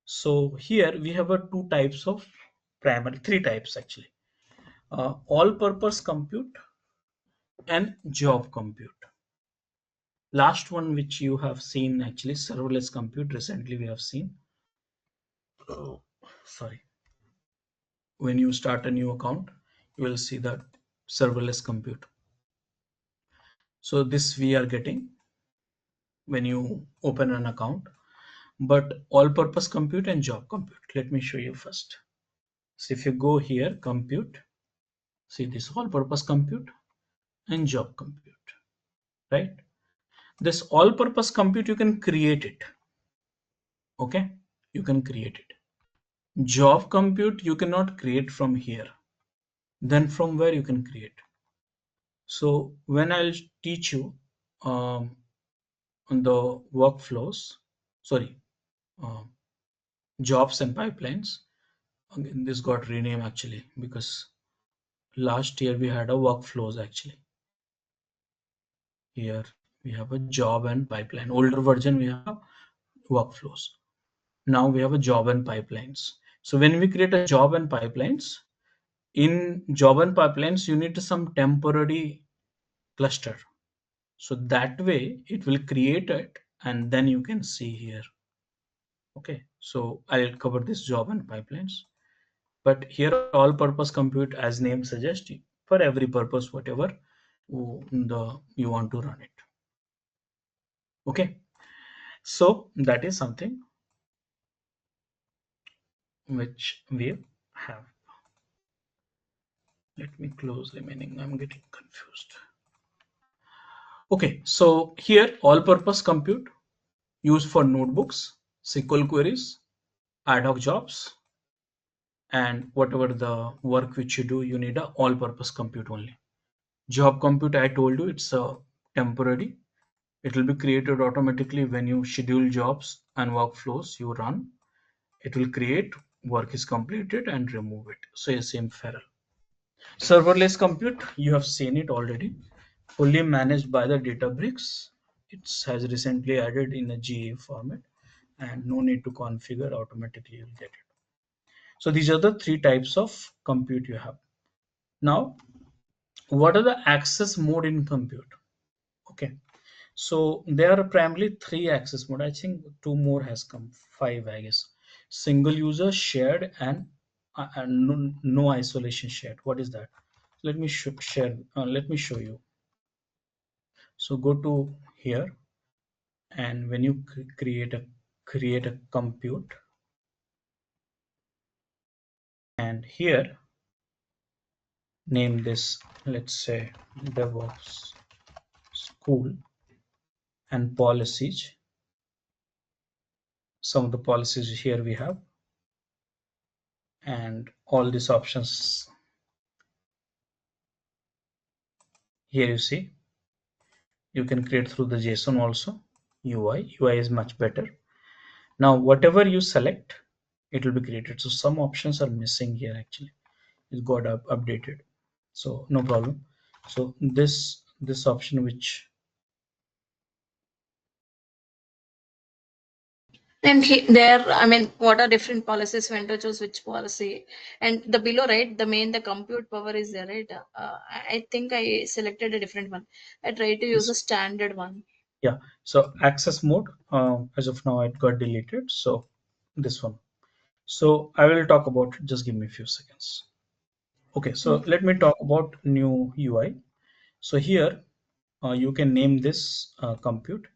So here we have a two types of primary, three types actually. All purpose compute and job compute. Last one which you have seen actually serverless compute, recently we have seen. Oh, sorry. When you start a new account, you will see that serverless compute. So this we are getting when you open an account, but all purpose compute and job compute. Let me show you first. So if you go here, compute, see this all purpose compute and job compute, right? This all purpose compute, you can create it. Okay, you can create it. Job compute, you cannot create from here. Then from where you can create? So when I'll teach you um, on the workflows, sorry, uh, jobs and pipelines. Again, this got renamed actually because last year we had a workflows actually. Here we have a job and pipeline. Older version we have workflows. Now we have a job and pipelines. So when we create a job and pipelines, in job and pipelines, you need some temporary cluster. So that way it will create it and then you can see here. Okay, so I'll cover this job and pipelines. But here all purpose compute, as name suggests, for every purpose whatever you want to run it. Okay, so that is something which we have. Let me close remaining, I'm getting confused. Okay, so here all purpose compute used for notebooks, SQL queries, ad hoc jobs, and whatever the work which you do, you need a all purpose compute only. Job compute, I told you, it's a temporary. It will be created automatically when you schedule jobs and workflows you run. It will create, work is completed and remove it. So a same feral. Serverless compute, you have seen it already. Fully managed by the Databricks. It has recently added in a GA format and no need to configure, automatically you'll get it. So these are the three types of compute you have. Now, what are the access mode in compute? Okay, so there are primarily three access mode. I think two more has come, five I guess. Single user, shared, and no isolation shared. What is that? Let me share. Let me show you. So go to here, and when you create a compute, and here name this, let's say, DevOps school and policies. Some of the policies here we have, and all these options here you see. You can create through the JSON also. UI is much better. Now whatever you select, it will be created. So some options are missing here actually. It got updated, so no problem. So this option which And there, I mean, what are different policies when to choose which policy? And the below, right, the main, the compute power is there, right? I think I selected a different one. I tried to use is, a standard one. yeah. So access mode, as of now it got deleted. So this one. So I will talk about it. Just give me a few seconds. Okay, so Okay. let me talk about new UI. So here you can name this compute.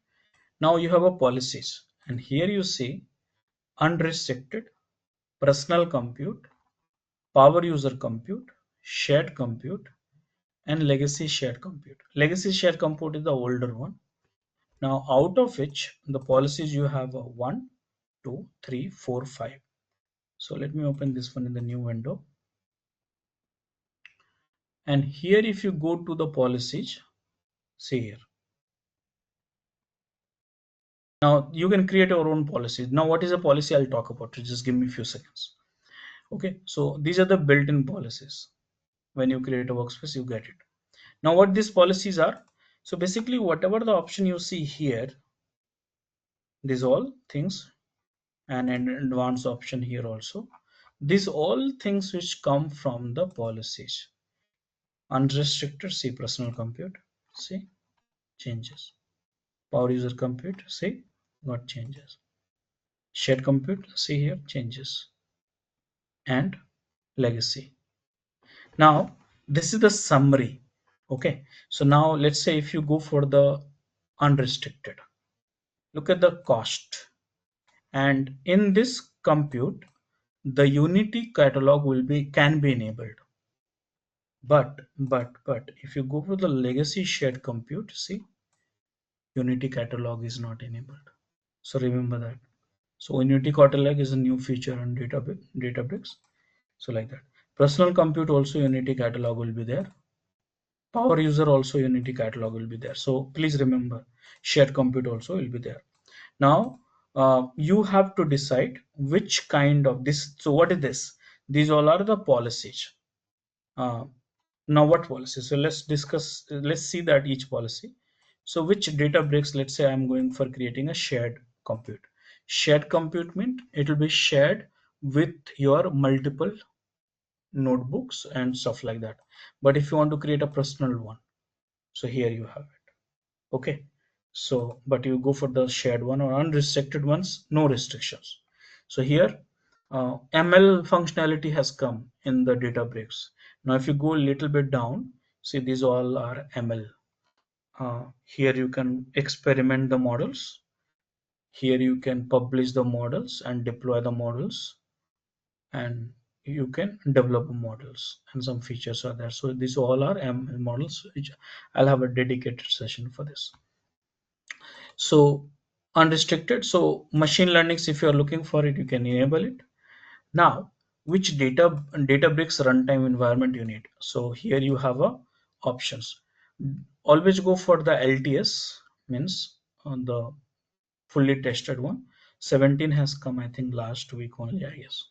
Now you have a policies, and here you see unrestricted, personal compute, power user compute, shared compute, and legacy shared compute. Legacy shared compute is the older one. Now out of which the policies you have 1, 2, 3, 4, 5. So let me open this one in the new window. And here if you go to the policies, see here. Now you can create your own policies. Now what is a policy? I'll talk about it. Just give me a few seconds. Okay, so these are the built-in policies. When you create a workspace, you get it. Now what these policies are? So basically whatever the option you see here, these all things, and an advanced option here also. These all things which come from the policies. Unrestricted, see personal compute, see changes. Power user compute, see got changes. Shared compute, see here changes. And legacy. Now this is the summary. Okay, so now let's say if you go for the unrestricted, look at the cost, and in this compute the unity catalog can be enabled. But if you go for the legacy shared compute, see unity catalog is not enabled. So remember that. So unity catalog is a new feature on Databricks. So like that. Personal compute also unity catalog will be there. Power user also unity catalog will be there. So please remember, shared compute also will be there. Now you have to decide which kind of this. So what is this? These all are the policies. uh, Now what policy? So let's discuss, let's see that each policy. So which Databricks, let's say I'm going for creating a shared compute. Shared compute means it will be shared with your multiple notebooks and stuff like that. But if you want to create a personal one, so here you have it. Okay, so but you go for the shared one or unrestricted ones, no restrictions. So here ML functionality has come in the Databricks. Now if you go a little bit down, see these all are ML. Here you can experiment the models. Here you can publish the models and deploy the models, and you can develop models, and some features are there. So these all are ML models, which I'll have a dedicated session for this. So unrestricted, so machine learnings, if you're looking for it, you can enable it. Now which Databricks runtime environment you need? So here you have a options. Always go for the LTS, means on the fully tested one. 17 has come, I think last week only, I guess.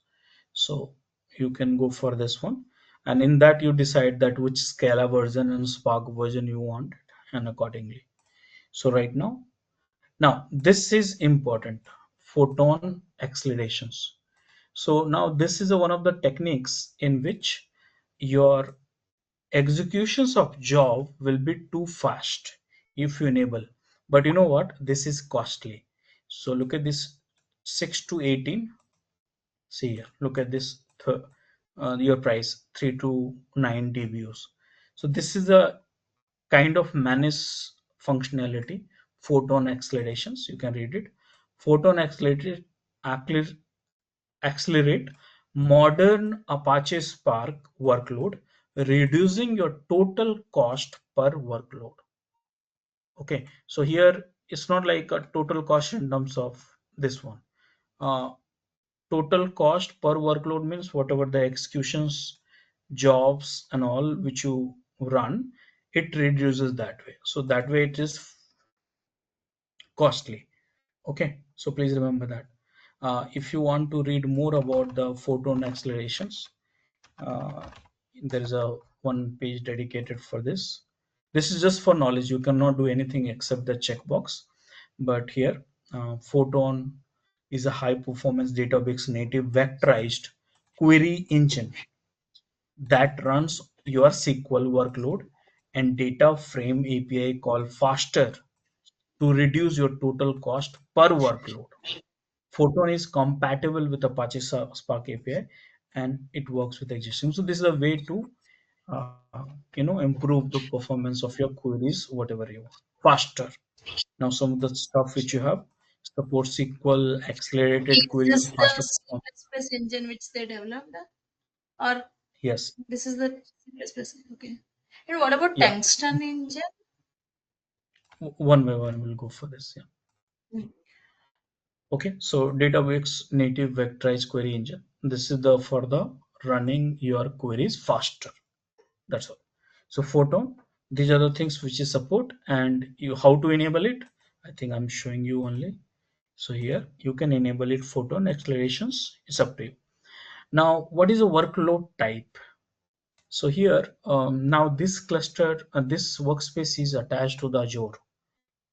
So you can go for this one, and in that you decide that which Scala version and Spark version you want, and accordingly. So right now this is important, photon accelerations. So now this is one of the techniques in which your executions of job will be too fast if you enable. But you know what? This is costly. So look at this 6 to 18. See here, look at this your price 3 to 9 dBus. So this is a kind of manage functionality, photon accelerations. You can read it. Photon accelerate modern Apache Spark workload, reducing your total cost per workload. Okay, so here it's not like a total cost in terms of this one. Uh, Total cost per workload means whatever the executions, jobs, and all which you run, it reduces that way. So that way it is costly. Okay, so please remember that. If you want to read more about the photon accelerations, uh, there is a one page dedicated for this. This is just for knowledge. You cannot do anything except the checkbox. But here, Photon is a high performance Databricks native vectorized query engine that runs your SQL workload and data frame API call faster to reduce your total cost per workload. Photon is compatible with Apache Spark API and it works with existing. So this is a way to improve the performance of your queries, whatever you want, faster. Now some of the stuff which you have support SQL, accelerated Is queries, this the faster performance. C++ engine which they developed? Or Yes, this is the C++? Okay. And what about yeah. tungsten engine? One by one we'll go for this. Yeah. Mm. Okay, so Databricks native vectorized query engine. This is the for the running your queries faster. That's all. So Photon, these are the things which is support and you how to enable it. I think I'm showing you only. So here you can enable it photon accelerations. It's up to you. Now, what is a workload type? So here, now this cluster, this workspace is attached to the Azure.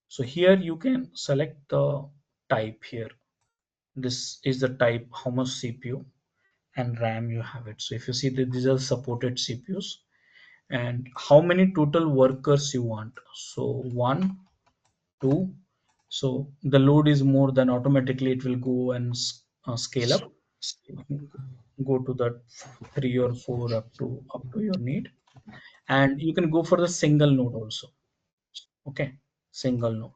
So here you can select the type here. This is the type, how much CPU and RAM you have it. So if you see that these are supported CPUs and how many total workers you want. So one, two. So the load is more than automatically it will go and scale up. Go to that three or four up to your need, and you can go for the single node also. Okay, single node.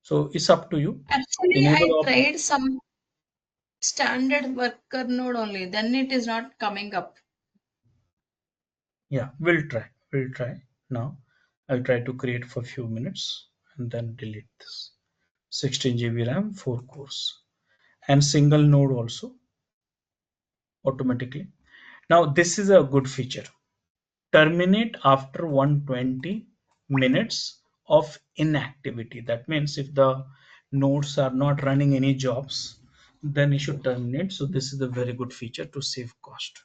So it's up to you. Actually, Enable I of tried some standard worker node only. Then it is not coming up. yeah, we'll try now. I'll try to create for a few minutes and then delete this. 16 GB RAM, 4 cores, and single node also automatically. Now this is a good feature. Terminate after 120 minutes of inactivity. That means if the nodes are not running any jobs, then you should terminate. So this is a very good feature to save cost.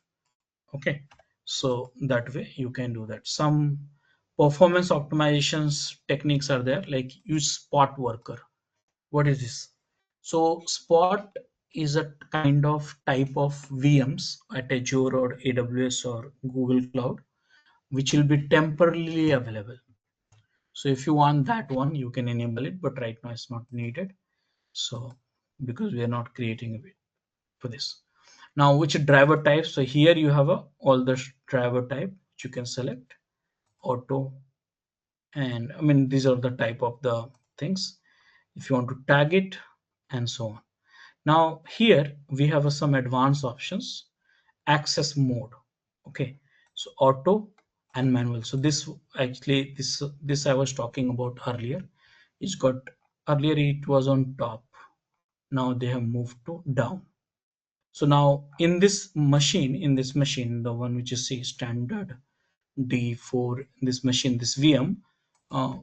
Okay, so that way you can do that. Some performance optimizations techniques are there, like use spot worker. What is this? So spot is a kind of type of VMs at Azure or AWS or Google Cloud which will be temporarily available. So if you want that one, you can enable it, but right now it's not needed. So because we are not creating it for this. Now, which driver type? So here you have all the driver type which you can select, auto, and I mean these are the type of the things. If you want to tag it, and so on. Now here we have some advanced options. Access mode. Okay, so auto and manual. So this actually this I was talking about earlier. It's got earlier it was on top. Now they have moved to down. So now in this machine, the one which you see standard D4, this machine, this VM,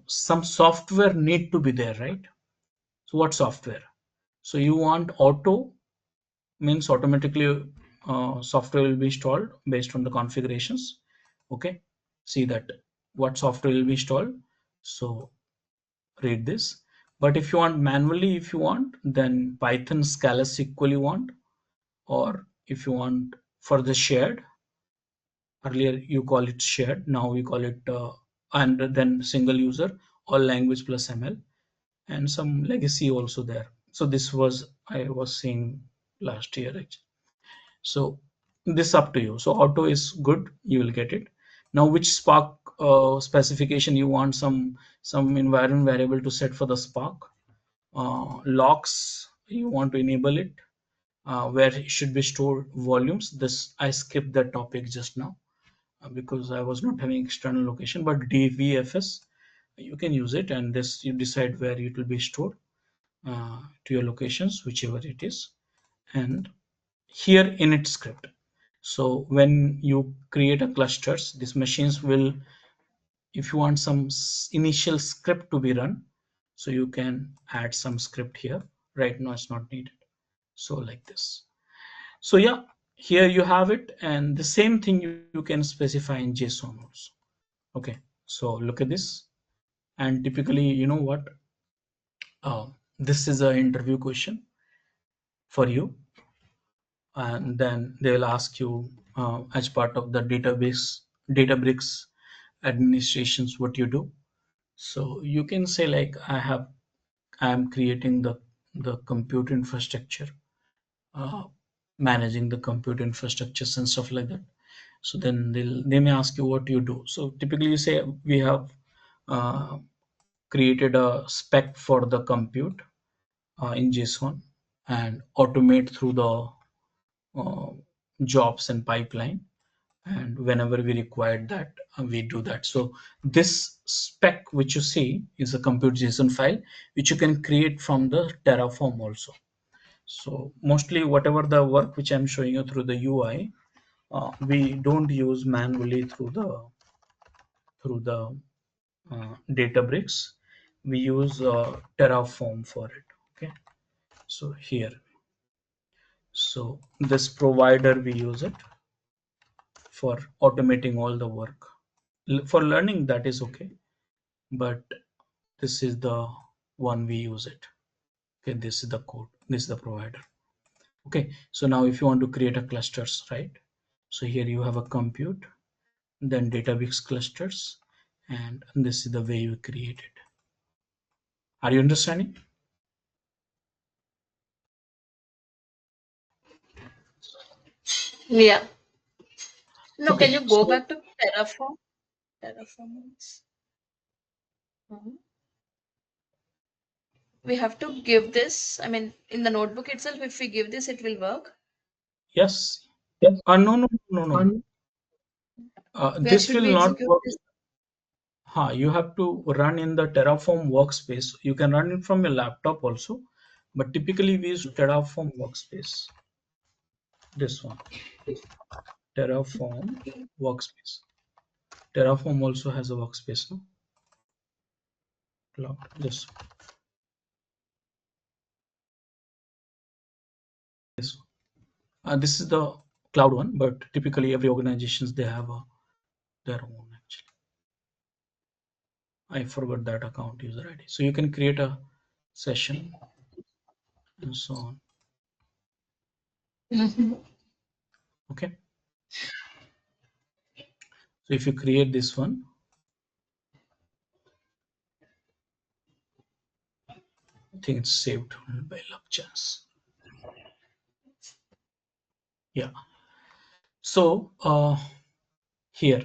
some software need to be there, right? So what software? So you want auto means automatically software will be installed based on the configurations. Okay, see that what software will be installed. So read this. But if you want manually, if you want, then Python Scala SQL you want, or if you want for the shared, earlier you call it shared, now we call it and then single user, all language plus ML, and some legacy also there. So this was I was saying last year actually. So this up to you. So auto is good, you will get it. Now which Spark specification you want, some environment variable to set for the Spark, locks you want to enable it, where it should be stored volumes. This I skipped that topic just now because I was not having external location, but DVFS you can use it, and this you decide where it will be stored to your locations, whichever it is. And here init script. So when you create a clusters, these machines will, if you want some initial script to be run, so you can add some script here. Right now it's not needed. So like this. So yeah, here you have it, and the same thing you can specify in JSON also. Okay, so look at this, and typically, you know what? This is an interview question for you, and then they will ask you as part of the Databricks administrations what you do. So you can say like I am creating the compute infrastructure, uh, managing the compute infrastructures and stuff like that. So then they may ask you what you do. So typically you say we have uh, created a spec for the compute in JSON and automate through the uh, jobs and pipeline, and whenever we require that we do that. So this spec which you see is a compute JSON file which you can create from the Terraform also. So mostly whatever the work which I'm showing you through the UI, we don't use manually through the Databricks. We use Terraform for it. Okay, so here, so this provider we use it for automating all the work. For learning that is okay, but this is the one we use it. Okay, this is the code, this is the provider. Okay, so now if you want to create a clusters, right? So here you have a compute, then Databricks clusters, and this is the way you create it. Are you understanding? Yeah. No, can Okay, you go so back to Terraform? Terraform. Mhm. We have to give this, I mean, in the notebook itself, if we give this, it will work. yes, no, no, no, no, no. Where This should will we not execute work. this? You have to run in the Terraform workspace. You can run it from your laptop also, but typically we use Terraform workspace. This one, Terraform workspace. Terraform also has a workspace, no? Cloud. This one. This is the cloud one, but typically every organizations they have their own actually. I forgot that account user ID. So you can create a session and so on. Mhm. Okay. So if you create this one, I think it's saved by luck chance. Yeah. So here,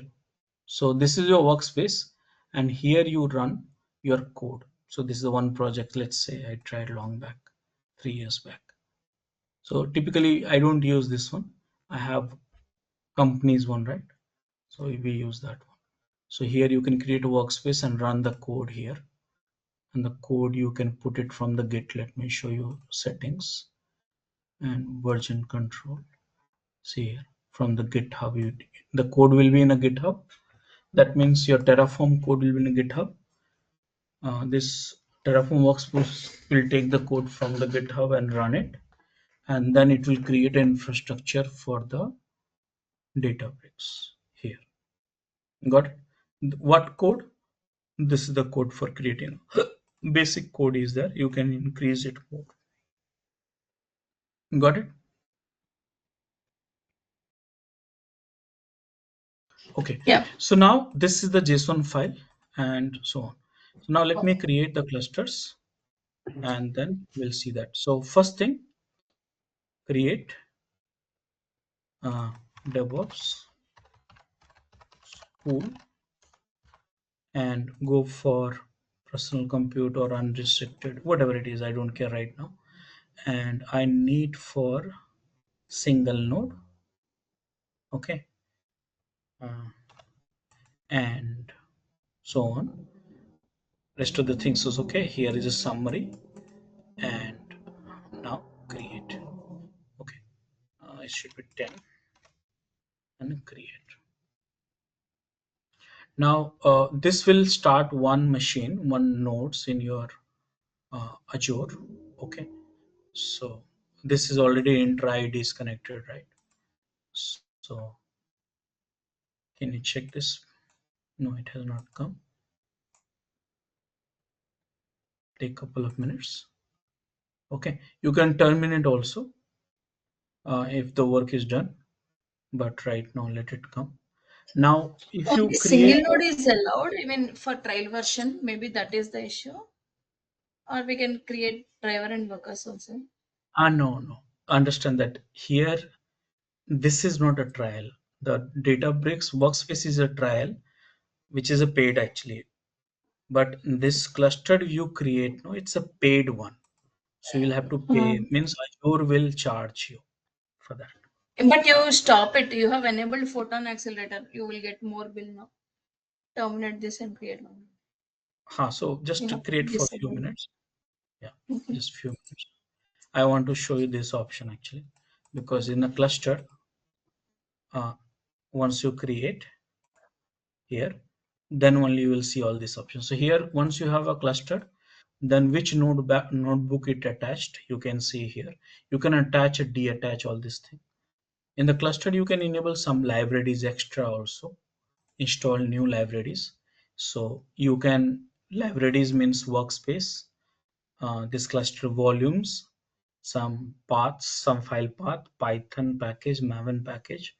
so this is your workspace, and here you run your code. So this is the one project. Let's say I tried long back, 3 years back. So typically I don't use this one. I have companies one, right? So we use that one. So here you can create a workspace and run the code here, and the code you can put it from the Git. Let me show you settings and version control. See here from the GitHub, the code will be in a GitHub. That means your Terraform code will be in a GitHub. This Terraform workspace will take the code from the GitHub and run it, and then it will create an infrastructure for the Databricks here. Got it? What code? This is the code for creating. Basic code is there. You can increase it more. Got it? Okay, Yeah. so now this is the JSON file and so on. So now let me create the clusters and then we'll see that. So first thing, create uh, DevOps pool and go for personal compute or unrestricted, whatever it is, I don't care right now. And I need for single node, okay, uh, and so on. Rest of the things is okay. Here is a summary and now create. Okay, it should be 10 and create. Now this will start one machine, one nodes in your Azure. Okay, so this is already intra ID is connected, right? So can you check this? No, it has not come. Take a couple of minutes. Okay, you can terminate also if the work is done, but right now let it come. Now if you Only create single node is allowed. I mean, for trial version, maybe that is the issue. Or we can create driver and workers also. no, understand that here this is not a trial. The Databricks workspace is a trial, which is a paid actually, but this cluster you create, no, it's a paid one, so you'll have to pay, Mhm. means Azure will charge you for that. But you stop it. You have enabled photon accelerator. You will get more bill now. Terminate this and create one. So You just to have to create for a few disable. minutes. Yeah, Okay. just few minutes. I want to show you this option actually, because in a cluster, uh, once you create here, then only you will see all these options. So here, once you have a cluster, then which notebook it attached, you can see here. You can attach a detach all this thing. In the cluster, you can enable some libraries extra also, install new libraries. So you can, libraries means workspace, this cluster volumes, some paths, some file path, Python package, Maven package,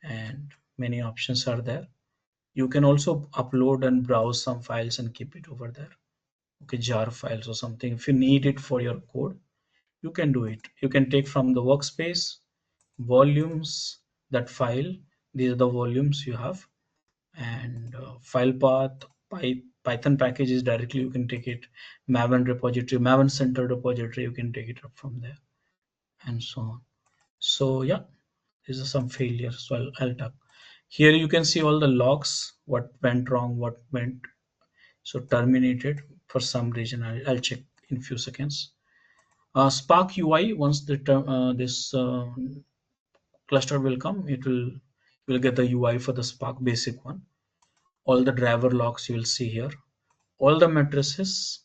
and many options are there. You can also upload and browse some files and keep it over there. Okay, jar files or something. If you need it for your code, you can do it. You can take from the workspace, volumes, that file. These are the volumes you have, and file path, Python packages directly. You can take it. Maven repository, Maven centered repository. You can take it up from there, and so on. So yeah, these are some failures. So I'll talk. Here you can see all the logs, what went wrong, what went so terminated for some reason. I'll check in few seconds. Spark UI, once this cluster will come, it will get the UI for the Spark basic one. All the driver logs you will see here. All the matrices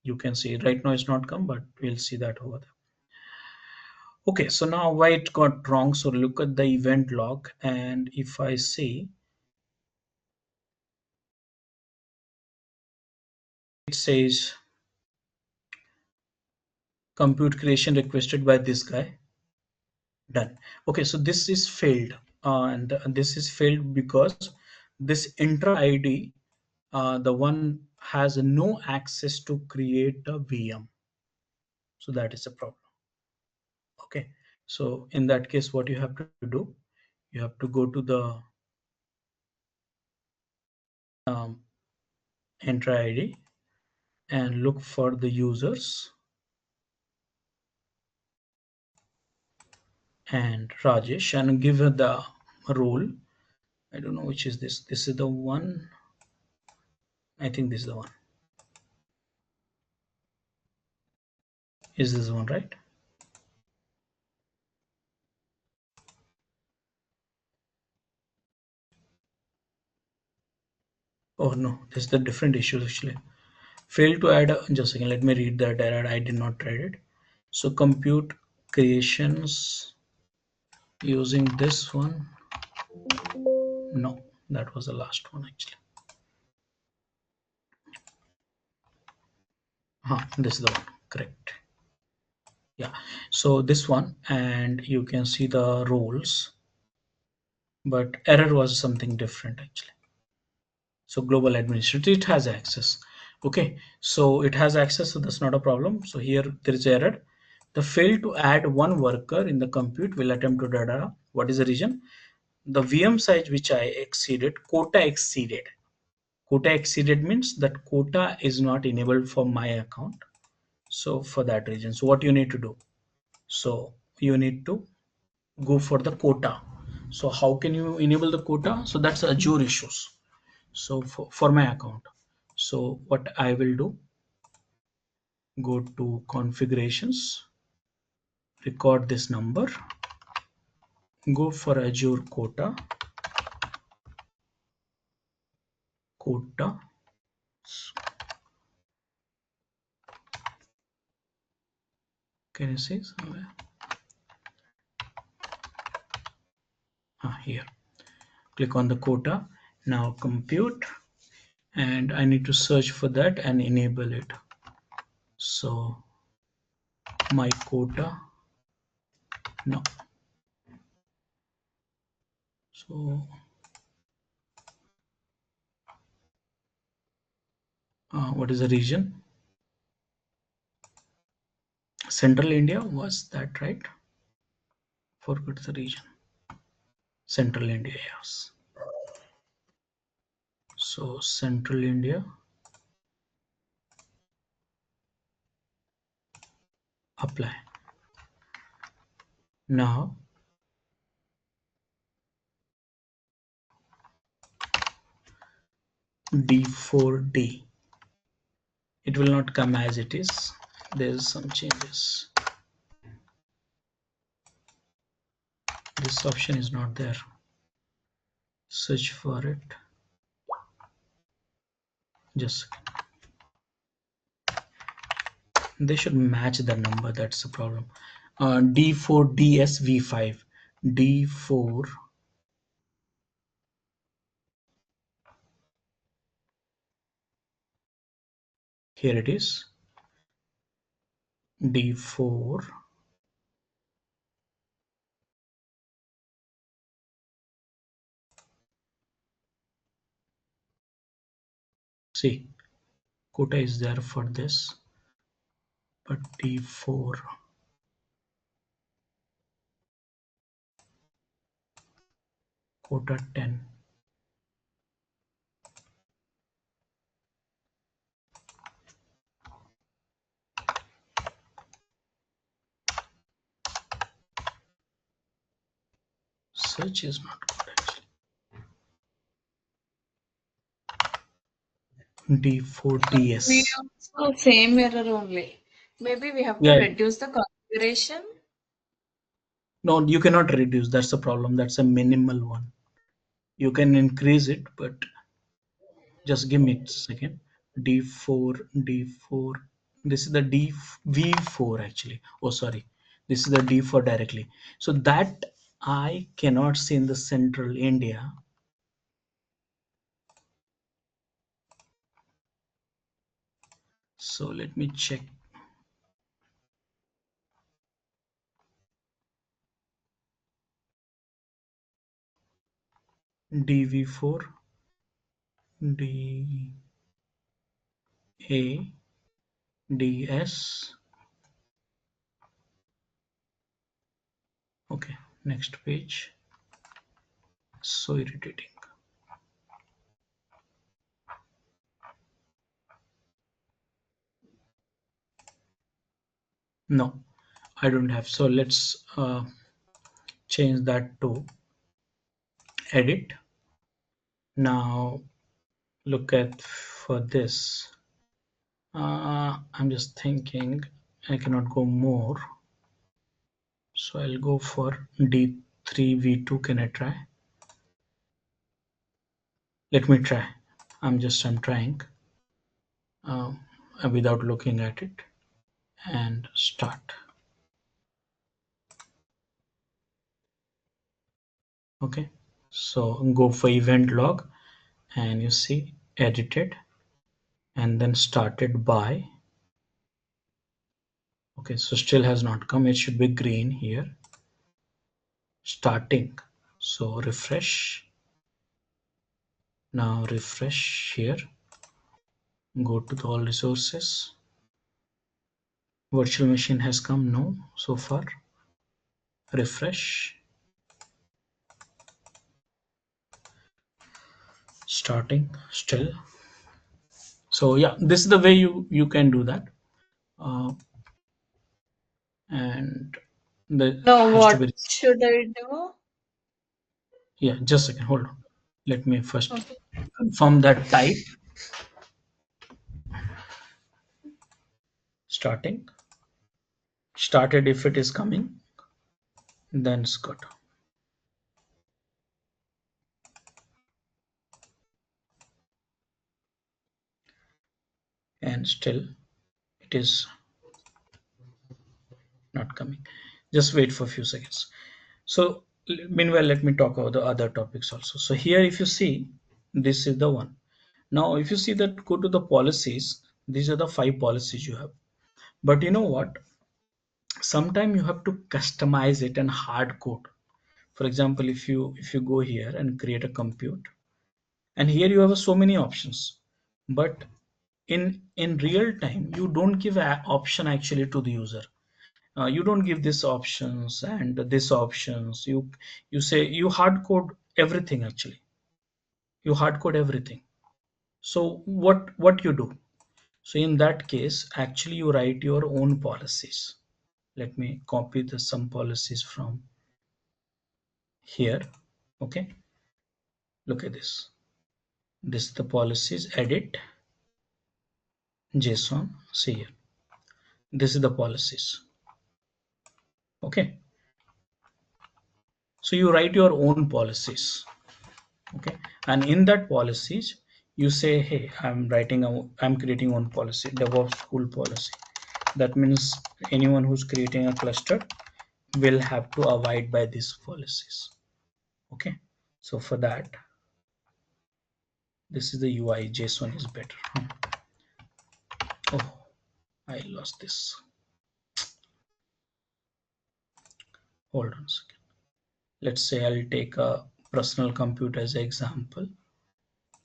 you can see. Right now it's not come, but we'll see that over there. Okay, so now why it got wrong? So look at the event log, and if I see, it says compute creation requested by this guy. Done. Okay, so this is failed, and this is failed because this intra ID, the one has no access to create a VM. So that is a problem. Okay, so in that case, what you have to do, you have to go to the um, intra ID and look for the users and Rajesh and give her the role. I don't know which is this. This is the one. I think this is the one. Is this one right? Oh no, this is the different issue actually. Failed to add just a second, let me read that error. I did not write it. So compute creations using this one. No, that was the last one actually. This is the one, correct. Yeah, so this one, and you can see the roles. but error was something different actually. So global administrator, it has access. Okay, so it has access, so that's not a problem. So here there is error. The fail to add one worker in the compute will attempt to data. What is the reason? The VM size which I exceeded, quota exceeded. Quota exceeded means that quota is not enabled for my account. So for that reason, so what you need to do? So you need to go for the quota. So how can you enable the quota? So that's Azure issues. So for my account, so what I will do, go to configurations, record this number, go for Azure quota. Can you see somewhere? Here, click on the quota. Now compute, and I need to search for that and enable it. So my quota, no. So what is the region? Central India, was that right? Forget the region. Central India, yes. So Central India, apply. Now D4D, it will not come as it is. There's some changes. This option is not there. Search for it. Just they should match the number. That's the problem. D4DSV5. D4. Here it is. D4. See, quota is there for this, but D4. Quota 10. Search is not good actually. We D4DS. also same error only. Maybe we have to Yeah. reduce the configuration. No, you cannot reduce. That's the problem. That's a minimal one. You can increase it, but just give me a second. D4, D4. This is the V4 actually. Oh, sorry. This is the D4 directly. So that I cannot see in the central India. So let me check. DV4, DADS. Okay, next page. So irritating. No, I don't have. So let's change that to edit. Now look at for this. I'm just thinking I cannot go more. So I'll go for D3V2. Can I try? Let me try. I'm trying without looking at it, and start. Okay, so go for event log, and you see edited and then started by. Okay, so still has not come. It should be green here. Starting. So refresh. Now refresh here, go to the all resources. Virtual machine has come, no, so far. Refresh, starting, still. So yeah, this is the way you can do that. And there Now has to what be, should I do? yeah, just a second, hold on. Let me first Okay. confirm that type. Starting, started, if it is coming, then it's good. And still it is not coming. Just wait for a few seconds. So meanwhile, let me talk about the other topics also. So here, if you see, this is the one. Now, if you see that, go to the policies. These are the 5 policies you have. But you know what? Sometimes you have to customize it and hard code. For example, if you go here and create a compute, and here you have so many options, but in real time you don't give a option actually to the user. You don't give this options and this options. You say you hard code everything actually. You hard code everything. So what you do? So in that case, actually you write your own policies. Let me copy the some policies from here. Okay, look at this. This is the policies. Edit JSON. See here. This is the policies. Okay, so you write your own policies. Okay, and in that policies you say, hey, I'm creating one policy, DevOps school policy. That means anyone who's creating a cluster will have to abide by these policies. Okay, so for that, this is the UI. JSON is better. Oh, I lost this. Hold on a second. Let's say I'll take a personal computer as an example.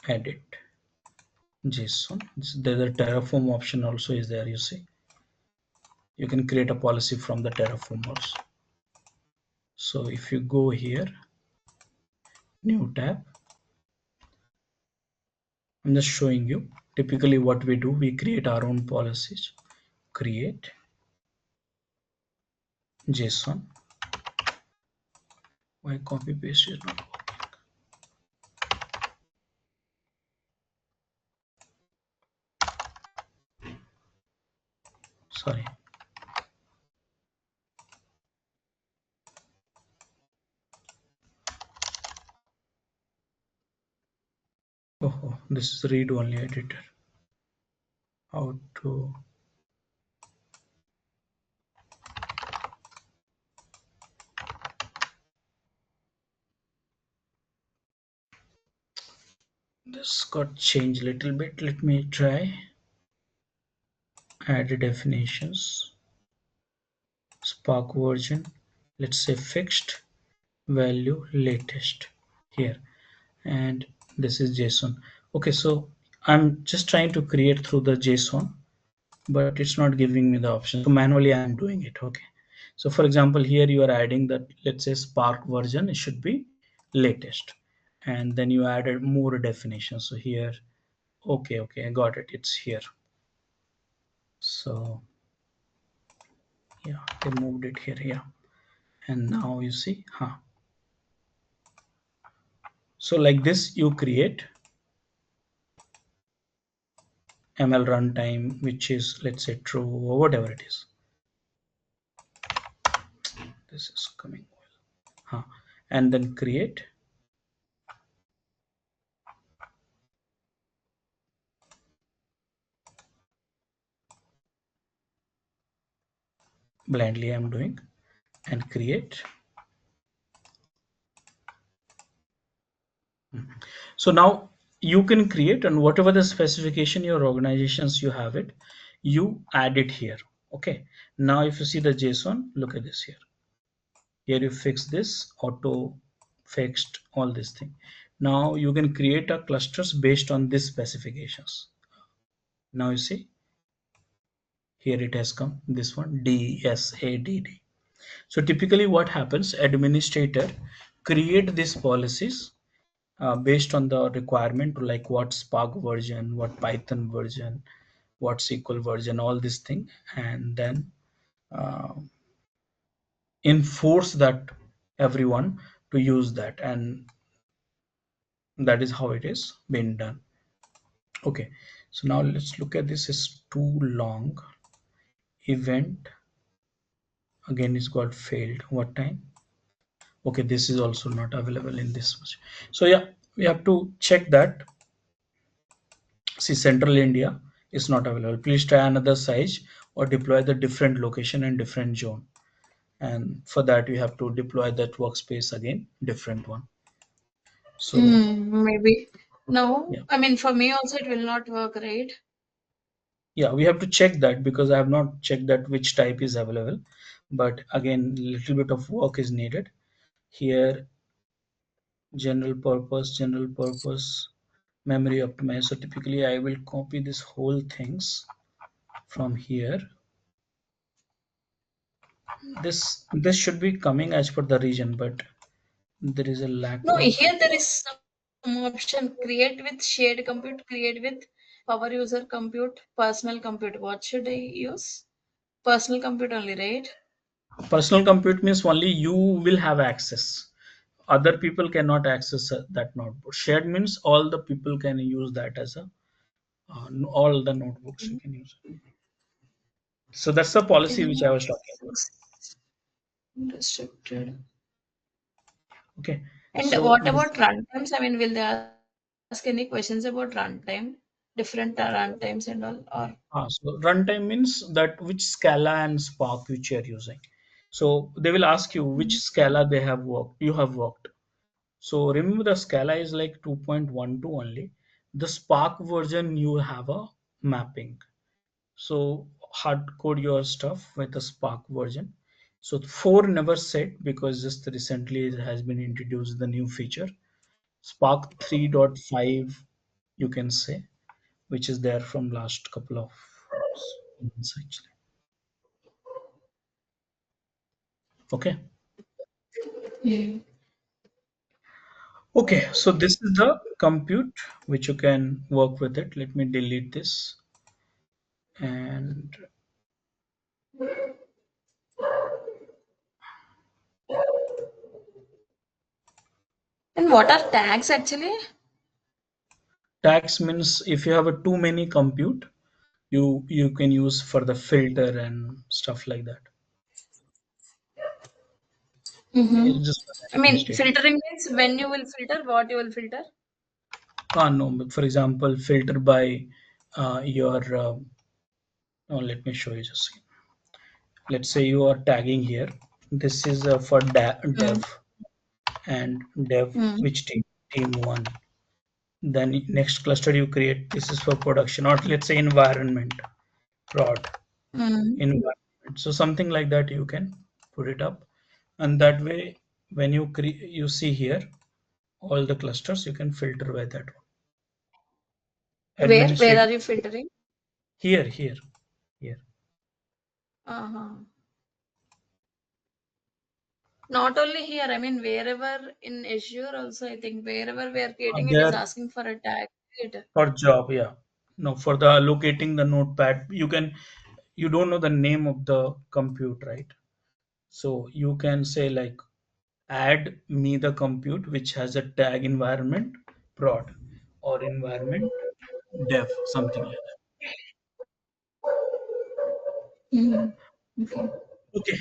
Edit JSON. There's a Terraform option also is there. You see, you can create a policy from the Terraform also. So if you go here, new tab, I'm just showing you typically what we do. We create our own policies. Create JSON. Why copy paste is not working? Sorry. Oh, this is read only editor. How to this got changed a little bit. Let me try. Add definitions. Spark version. Let's say fixed value latest here, and this is JSON. Okay, so I'm just trying to create through the JSON, but it's not giving me the option. So manually I'm doing it. Okay, so for example, here you are adding that, let's say Spark version, it should be latest, and then you added more definitions. So here, okay, I got it, it's here. So yeah, they moved it here. Yeah, and now you see, so like this you create ML runtime, which is, let's say, true or whatever it is. This is coming well. And then create blindly I'm doing, and create. So now you can create, and whatever the specification your organizations you have it, you add it here. Okay, now if you see the JSON, look at this here. Here you fix this auto fixed, all this thing. Now you can create a clusters based on these specifications. Now you see here it has come, this one DSADD. So typically what happens, administrator create these policies based on the requirement, like what Spark version, what Python version, what SQL version, all this thing, and then uh, enforce that everyone to use that, and that is how it is been done. Okay, so now let's look at this. Is too long. Event again is got failed. What time? Okay, this is also not available in this much. So yeah, we have to check that. See, central India is not available. Please try another size or deploy the different location and different zone. And for that, you have to deploy that workspace again, different one. So Maybe. No, yeah, I mean, for me also it will not work, right? yeah, we have to check that because I have not checked that which type is available. But again, little bit of work is needed here. General purpose, memory optimized. So typically, I will copy this whole things from here. This should be coming as per the region, but there is a lack No, of. here there is some option create with shared compute, create with power user compute, personal compute. What should I use? Personal compute only, right? Personal compute means only you will have access. Other people cannot access that notebook. Shared means all the people can use that as a all the notebooks you can use. So that's the policy which I Cannot was talking about. access restricted. Okay, And so what about runtimes? I mean, will they ask any questions about runtime? Different runtimes and all, or so runtime means that which Scala and Spark which you are using. So they will ask you which Scala they have worked. You have worked. So remember the Scala is like 2.12 only. The Spark version you have a mapping. So hard code your stuff with the Spark version. So 4 never set because just recently it has been introduced the new feature. Spark 3.5 you can say, which is there from last couple of months actually. Okay. Hmm. Okay, so this is the compute which you can work with it. Let me delete this and And what are tags actually? tags means if you have a too many compute, you can use for the filter and stuff like that. Mm-hmm. It's just I mean, administrative. filtering means when you will filter, what you will filter. No, but for example, filter by your. Oh, let me show you just. Let's say you are tagging here. This is for Mm. dev and dev Mm. which team one. Then next cluster you create. This is for production, or let's say environment prod Mm. environment. So something like that you can put it up, and that way when you see here all the clusters you can filter by that one. Where Administrative are you filtering? here. Uh-huh. Not only here, I mean, wherever in Azure also, I think wherever we are creating it is There asking for a tag. Right? for job, yeah. No, for the locating the notepad, you don't know the name of the compute, right? So you can say like add me the compute which has a tag environment prod or environment dev, something like Mm. Okay. that. Okay.